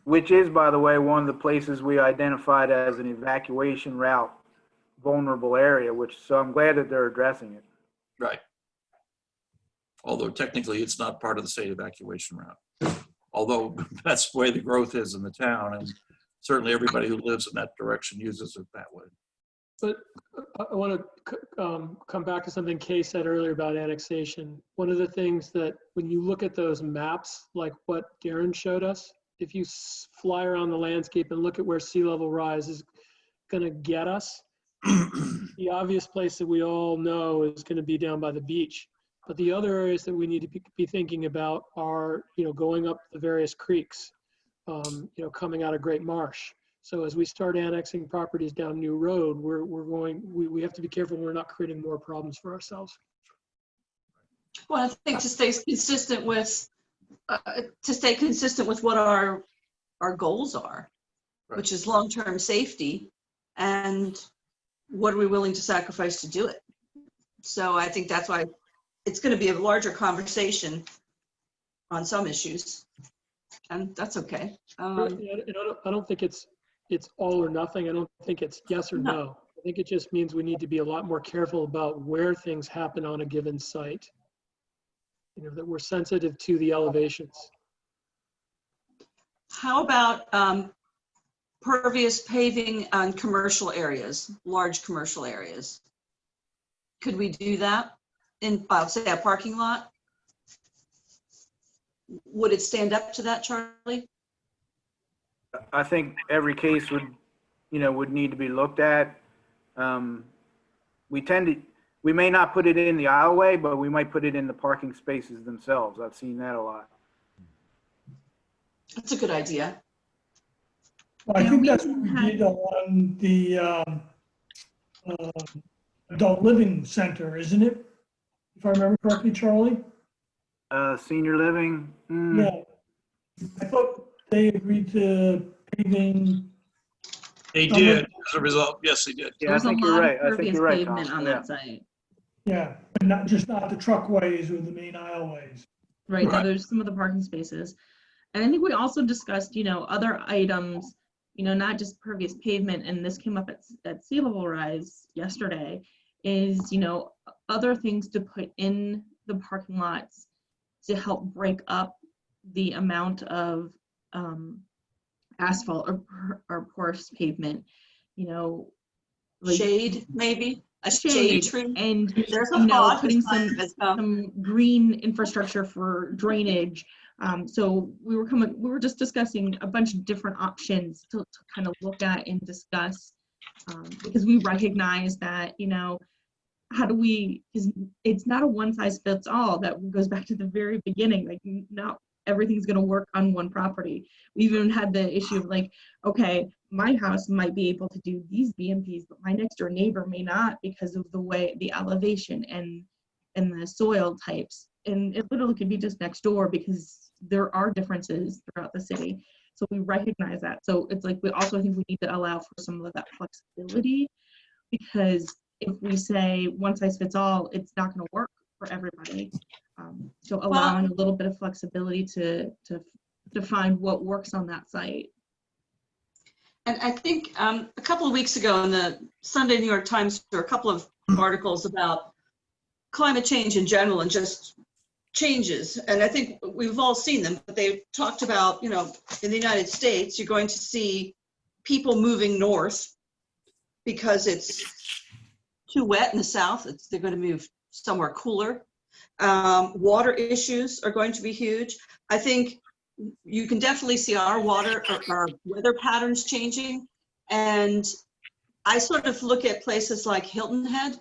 Which is, by the way, one of the places we identified as an evacuation route vulnerable area, so I'm glad that they're addressing it. Right. Although technically it's not part of the state evacuation route. Although that's the way the growth is in the town, and certainly everybody who lives in that direction uses it that way. But I want to come back to something Kay said earlier about annexation. One of the things that when you look at those maps, like what Darren showed us, if you fly around the landscape and look at where sea level rise is going to get us, the obvious place that we all know is going to be down by the beach. But the other areas that we need to be thinking about are, you know, going up the various creeks, you know, coming out of Great Marsh. So as we start annexing properties down New Road, we have to be careful we're not creating more problems for ourselves. Well, I think to stay consistent with what our goals are, which is long-term safety, and what are we willing to sacrifice to do it? So I think that's why it's going to be a larger conversation on some issues, and that's okay. I don't think it's all or nothing. I don't think it's yes or no. I think it just means we need to be a lot more careful about where things happen on a given site. You know, that we're sensitive to the elevations. How about pervious paving on commercial areas, large commercial areas? Could we do that in, say, a parking lot? Would it stand up to that, Charlie? I think every case would need to be looked at. We may not put it in the aisleway, but we might put it in the parking spaces themselves. I've seen that a lot. That's a good idea. Well, I think that's what we did on the adult living center, isn't it? If I remember correctly, Charlie? Senior living? Yeah. I thought they agreed to paving. They did, as a result. Yes, they did. Yeah, I think you're right. I think you're right, Tom. Pavement on that site. Yeah, but not the truckways or the main aisleways. Right. Now there's some of the parking spaces. And I think we also discussed, other items, not just pervious pavement, and this came up at sea level rise yesterday, is, other things to put in the parking lots to help break up the amount of asphalt or porous pavement, like shade, maybe a shade tree. And there's a thought, putting some green infrastructure for drainage. So we were just discussing a bunch of different options to kind of look at and discuss, because we recognize that, how do we, because it's not a one size fits all. That goes back to the very beginning. Like, not everything's going to work on one property. We even had the issue of like, okay, my house might be able to do these BMPs, but my next door neighbor may not, because of the way the elevation and the soil types. And it literally could be just next door, because there are differences throughout the city. So we recognize that. So it's like, we also think we need to allow for some of that flexibility, because if we say one size fits all, it's not going to work for everybody. So allowing a little bit of flexibility to find what works on that site. And I think a couple of weeks ago in the Sunday New York Times, there were a couple of articles about climate change in general and just changes. And I think we've all seen them, but they talked about, in the United States, you're going to see people moving north because it's too wet in the south. They're going to move somewhere cooler. Water issues are going to be huge. I think you can definitely see our weather patterns changing. And I sort of look at places like Hilton Head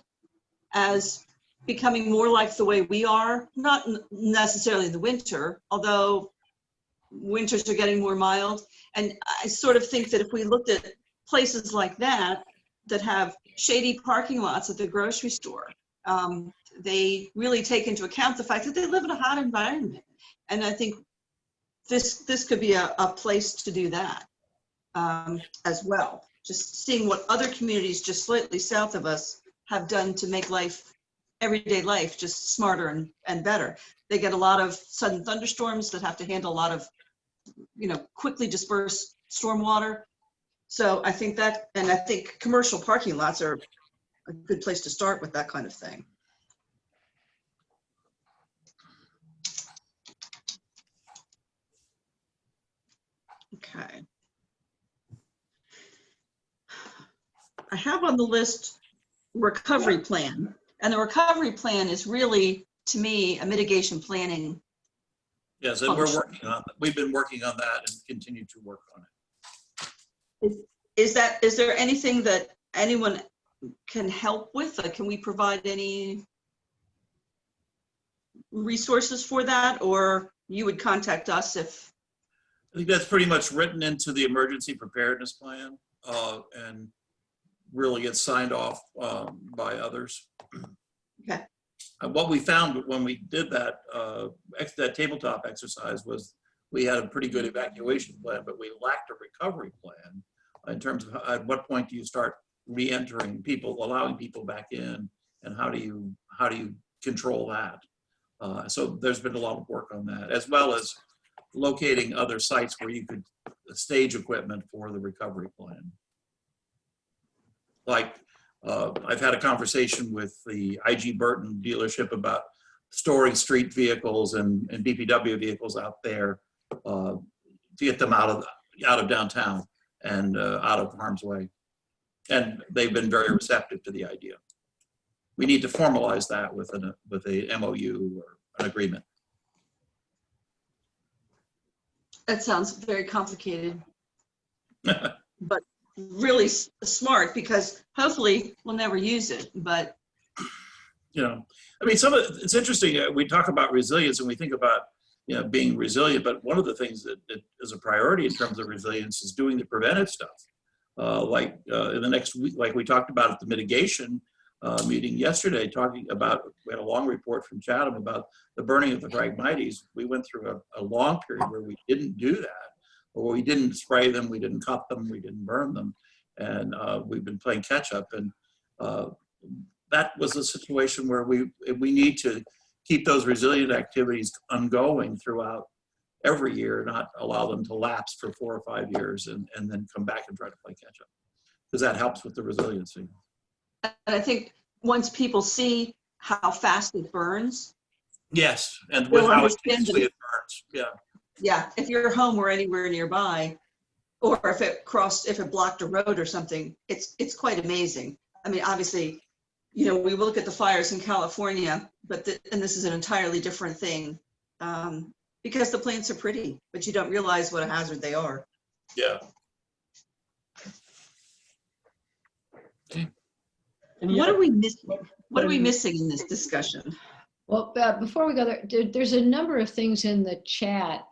as becoming more like the way we are, not necessarily in the winter, although winters are getting more mild. And I sort of think that if we looked at places like that have shady parking lots at the grocery store, they really take into account the fact that they live in a hot environment. And I think this could be a place to do that as well. Just seeing what other communities just slightly south of us have done to make everyday life just smarter and better. They get a lot of sudden thunderstorms that have to handle a lot of, quickly dispersed stormwater. So I think that, and I think commercial parking lots are a good place to start with that kind of thing. Okay. I have on the list recovery plan, and the recovery plan is really, to me, a mitigation planning. Yes, and we've been working on that and continue to work on it. Is there anything that anyone can help with? Can we provide any resources for that, or you would contact us if? I think that's pretty much written into the emergency preparedness plan, and really gets signed off by others. Okay. what we found when we did that, that tabletop exercise was we had a pretty good evacuation plan, but we lacked a recovery plan in terms of at what point do you start re-entering people, allowing people back in, and how do you control that? So there's been a lot of work on that, as well as locating other sites where you could stage equipment for the recovery plan. Like I've had a conversation with the IG Burton dealership about storing street vehicles and DPW vehicles out there to get them out of downtown and out of harm's way. And they've been very receptive to the idea. We need to formalize that with a MOU or an agreement. That sounds very complicated, but really smart, because hopefully we'll never use it. But you know, I mean, it's interesting. We talk about resilience and we think about, you know, being resilient, but one of the things that is a priority in terms of resilience is doing the preventive stuff. In the next week, like we talked about at the mitigation meeting yesterday, we had a long report from Chatham about the burning of the Phragmites. We went through a long period where we didn't do that, or we didn't spray them, we didn't cut them, we didn't burn them. And we've been playing catch up. And that was a situation where we need to keep those resilient activities ongoing throughout every year, not allow them to lapse for 4 or 5 years and then come back and try to play catch up, because that helps with the resiliency. and I think once people see how fast it burns, Yes, and with how intensely it burns. Yeah. Yeah, if you're home or anywhere nearby, or if it blocked a road or something, it's quite amazing. I mean, obviously, you know, we look at the fires in California, but and this is an entirely different thing, because the plants are pretty, but you don't realize what a hazard they are. Yeah. What are we missing? What are we missing in this discussion? Well, before we go there, there's a number of things in the chat.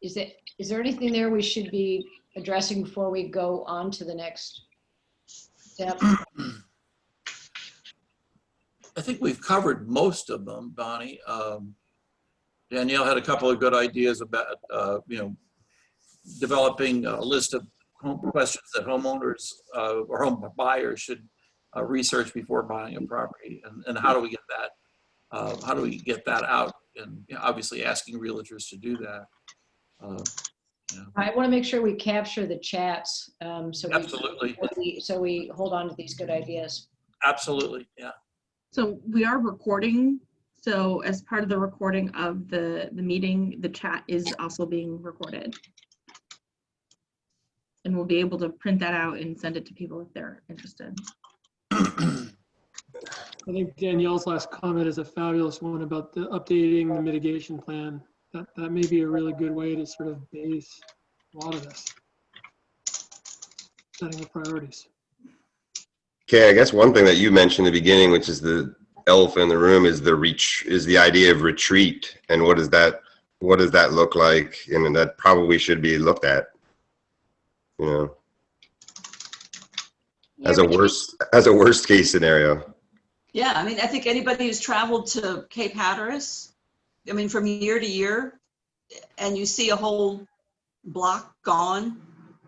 Is there anything there we should be addressing before we go on to the next step? I think we've covered most of them, Bonnie. Danielle had a couple of good ideas about, developing a list of questions that homeowners or home buyers should research before buying a property, and how do we get that? How do we get that out? And obviously asking realtors to do that. I want to make sure we capture the chats. Absolutely. So we hold on to these good ideas. Absolutely, yeah. So we are recording. So as part of the recording of the meeting, the chat is also being recorded. And we'll be able to print that out and send it to people if they're interested. I think Danielle's last comment is a fabulous one about updating the mitigation plan. That may be a really good way to sort of base a lot of this, setting the priorities. Okay, I guess one thing that you mentioned in the beginning, which is the elephant in the room, is the idea of retreat, and what does that look like? And that probably should be looked at, you know, as a worst case scenario. Yeah, I mean, I think anybody who's traveled to Cape Hatteras, I mean, from year to year, and you see a whole block gone,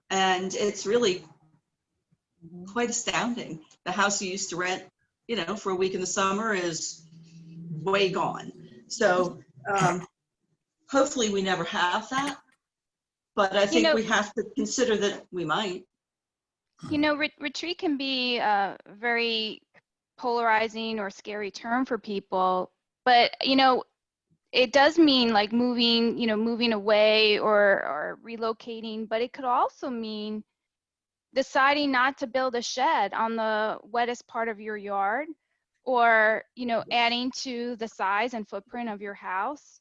and it's really quite astounding. The house you used to rent, you know, for a week in the summer is way gone. So hopefully we never have that, but I think we have to consider that we might. You know, retreat can be a very polarizing or scary term for people, but, you know, it does mean like moving away or relocating, but it could also mean deciding not to build a shed on the wettest part of your yard, or, you know, adding to the size and footprint of your house.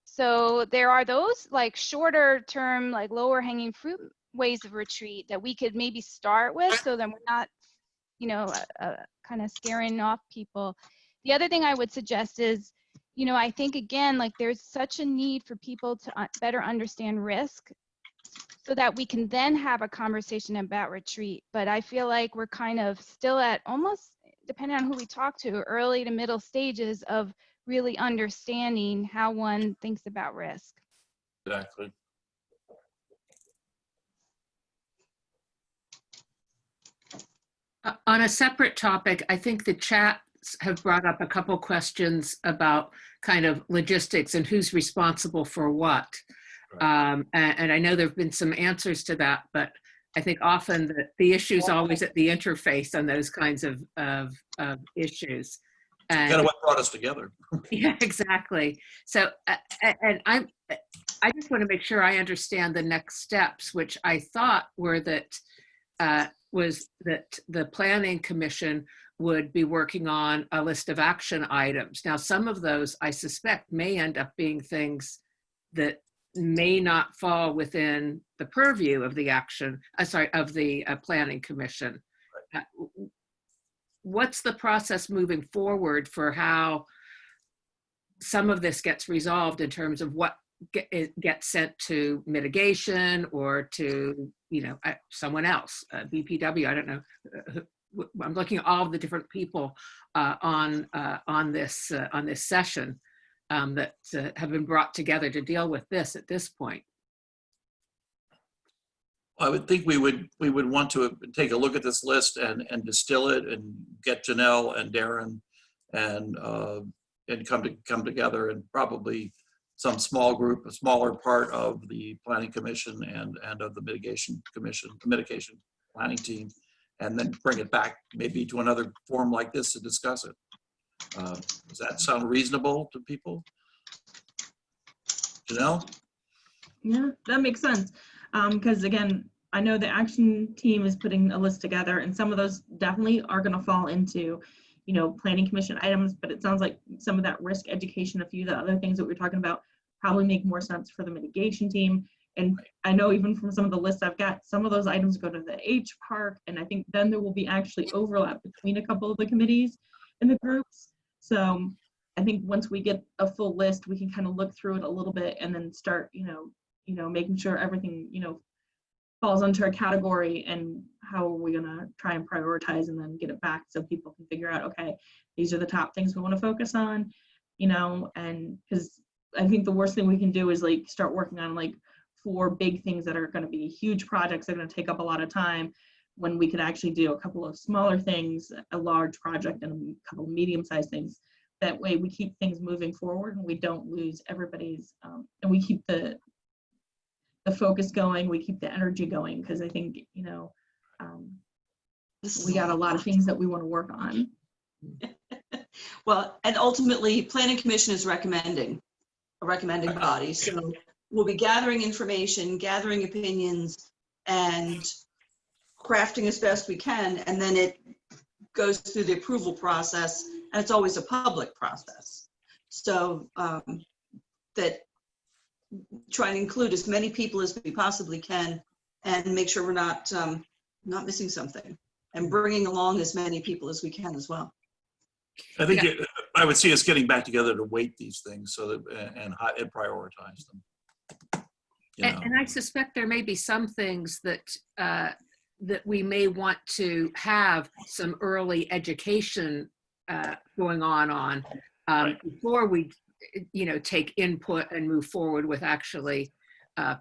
So there are those like shorter term, like lower hanging fruit ways of retreat that we could maybe start with, so that we're not, you know, kind of scaring off people. The other thing I would suggest is, you know, I think again, like there's such a need for people to better understand risk, so that we can then have a conversation about retreat. But I feel like we're kind of still at almost depending on who we talk to, early to middle stages of really understanding how one thinks about risk. Exactly. On a separate topic, I think the chats have brought up a couple questions about kind of logistics and who's responsible for what. And I know there have been some answers to that, but I think often the issue is always at the interface on those kinds of issues. And Kind of what brought us together. yeah, exactly. So, and I just want to make sure I understand the next steps, which I thought were that was that the Planning Commission would be working on a list of action items. Now, some of those I suspect may end up being things that may not fall within the purview of the of the Planning Commission. What's the process moving forward for how some of this gets resolved in terms of what gets sent to mitigation or to, you know, someone else, BPW, I don't know. I'm looking at all of the different people on this session that have been brought together to deal with this at this point. I would think we would want to take a look at this list and distill it and get Janelle and Darren and come together, and probably some small group, a smaller part of the Planning Commission and of the Mitigation Commission, the Mitigation Planning Team, and then bring it back maybe to another forum like this to discuss it. Does that sound reasonable to people? Janelle? Yeah, that makes sense. Because again, I know the action team is putting a list together, and some of those definitely are going to fall into, you know, Planning Commission items, but it sounds like some of that risk education, a few of the other things that we're talking about probably make more sense for the mitigation team. And I know even from some of the lists I've got, some of those items go to the H Park, and I think then there will be actually overlap between a couple of the committees and the groups. So I think once we get a full list, we can kind of look through it a little bit and then start, you know, making sure everything, you know, falls under a category, and how are we going to try and prioritize and then get it back so people can figure out, okay, these are the top things we want to focus on, you know. And because I think the worst thing we can do is like start working on like 4 big things that are going to be huge projects that are going to take up a lot of time, when we could actually do a couple of smaller things, a large project and a couple of medium-sized things. That way we keep things moving forward and we don't lose everybody's, and we keep the focus going, we keep the energy going, because I think, you know, we got a lot of things that we want to work on. Well, and ultimately, Planning Commission is a recommending body. So we'll be gathering information, gathering opinions, and crafting as best we can. And then it goes through the approval process, and it's always a public process. So that try and include as many people as we possibly can, and make sure we're not missing something, and bringing along as many people as we can as well. I think I would see us getting back together to weight these things so that and prioritize them. You know. And I suspect there may be some things that that we may want to have some early education going on Right. before we, you know, take input and move forward with actually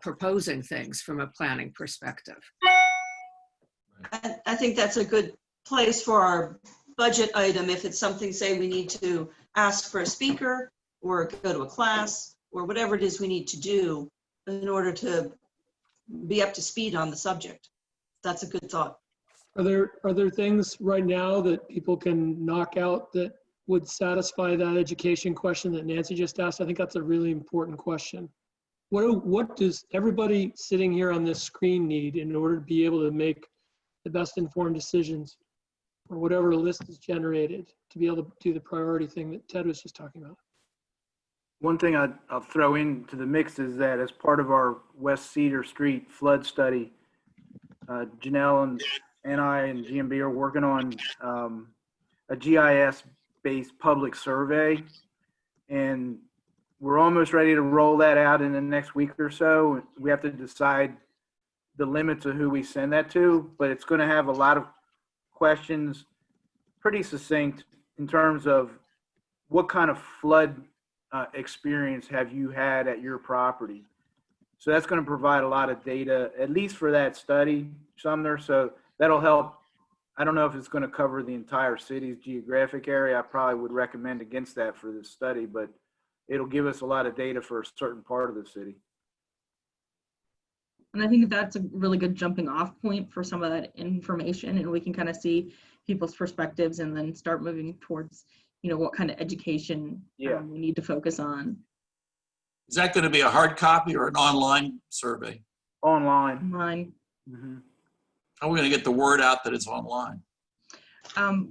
proposing things from a planning perspective. I think that's a good place for our budget item. If it's something, say we need to ask for a speaker or go to a class or whatever it is we need to do in order to be up to speed on the subject. That's a good thought. Are there things right now that people can knock out that would satisfy that education question that Nancy just asked? I think that's a really important question. What does everybody sitting here on this screen need in order to be able to make the best informed decisions, or whatever list is generated, to be able to do the priority thing that Ted was just talking about? One thing I'll throw into the mix is that as part of our West Cedar Street flood study, Janelle and I and GMB are working on a GIS-based public survey, and we're almost ready to roll that out in the next week or so. We have to decide the limits of who we send that to, but it's going to have a lot of questions pretty succinct in terms of what kind of flood experience have you had at your property. So that's going to provide a lot of data, at least for that study, Sumner. So that'll help. I don't know if it's going to cover the entire city's geographic area. I probably would recommend against that for this study, but it'll give us a lot of data for a certain part of the city. And I think that's a really good jumping off point for some of that information, and we can kind of see people's perspectives and then start moving towards, you know, what kind of education we need to focus on. Is that going to be a hard copy or an online survey? Online. Online. Mm-hmm. How are we going to get the word out that it's online?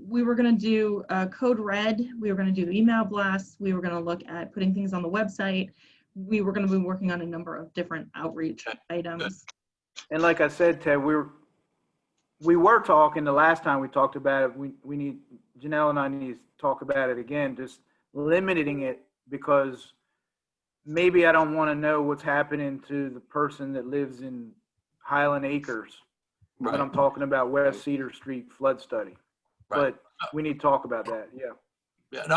We were going to do code red. We were going to do email blasts. We were going to look at putting things on the website. We were going to be working on a number of different outreach items. And like I said, Ted, we were talking the last time we talked about it. We need, Janelle and I need to talk about it again, just limiting it, because maybe I don't want to know what's happening to the person that lives in Highland Acres when I'm talking about West Cedar Street flood study. But we need to talk about that. Yeah. Yeah. No,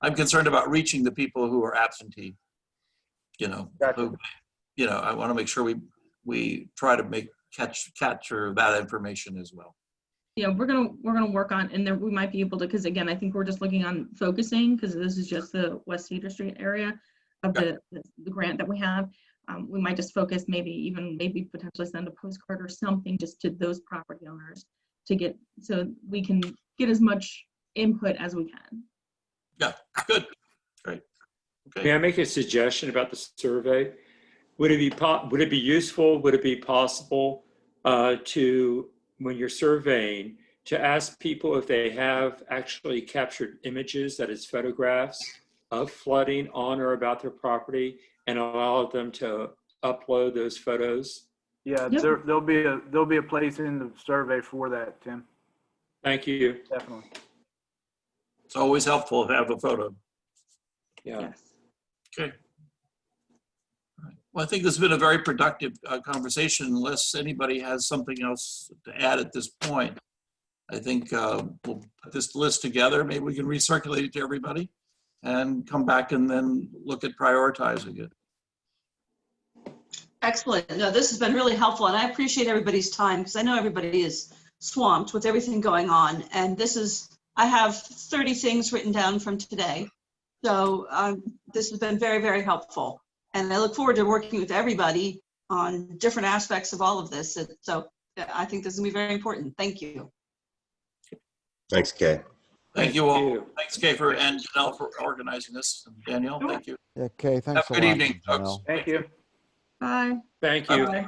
I'm concerned about reaching the people who are absentee. You know, Gotcha. You know, I want to make sure we try to capture that information as well. Yeah, we're gonna work on, and then we might be able to, because again, I think we're just looking on focusing, because this is just the West Cedar Street area of the grant that we have. We might just focus, maybe potentially send a postcard or something just to those property owners to get, so we can get as much input as we can. Yeah, good, great. Okay. May I make a suggestion about the survey? Would it be useful? Would it be possible to, when you're surveying, to ask people if they have actually captured images, that is photographs of flooding on or about their property, and allow them to upload those photos? Yeah, there'll be a place in the survey for that, Tim. Thank you. Definitely. It's always helpful to have a photo. Yeah. Yes. Okay. Well, I think this has been a very productive conversation. Unless anybody has something else to add at this point, I think we'll put this list together. Maybe we can recirculate it to everybody and come back and then look at prioritizing it. Excellent. No, this has been really helpful, and I appreciate everybody's time, because I know everybody is swamped with everything going on. And I have 30 things written down from today. So this has been very, very helpful. And I look forward to working with everybody on different aspects of all of this. So I think this is going to be very important. Thank you. Thanks, Kay. Thank you all. Thanks, Kay, and Janelle for organizing this. And Danielle, thank you. Yeah, Kay, thanks Have a a good lot, evening, folks. Janelle. Thank you. Bye. Thank you. Bye.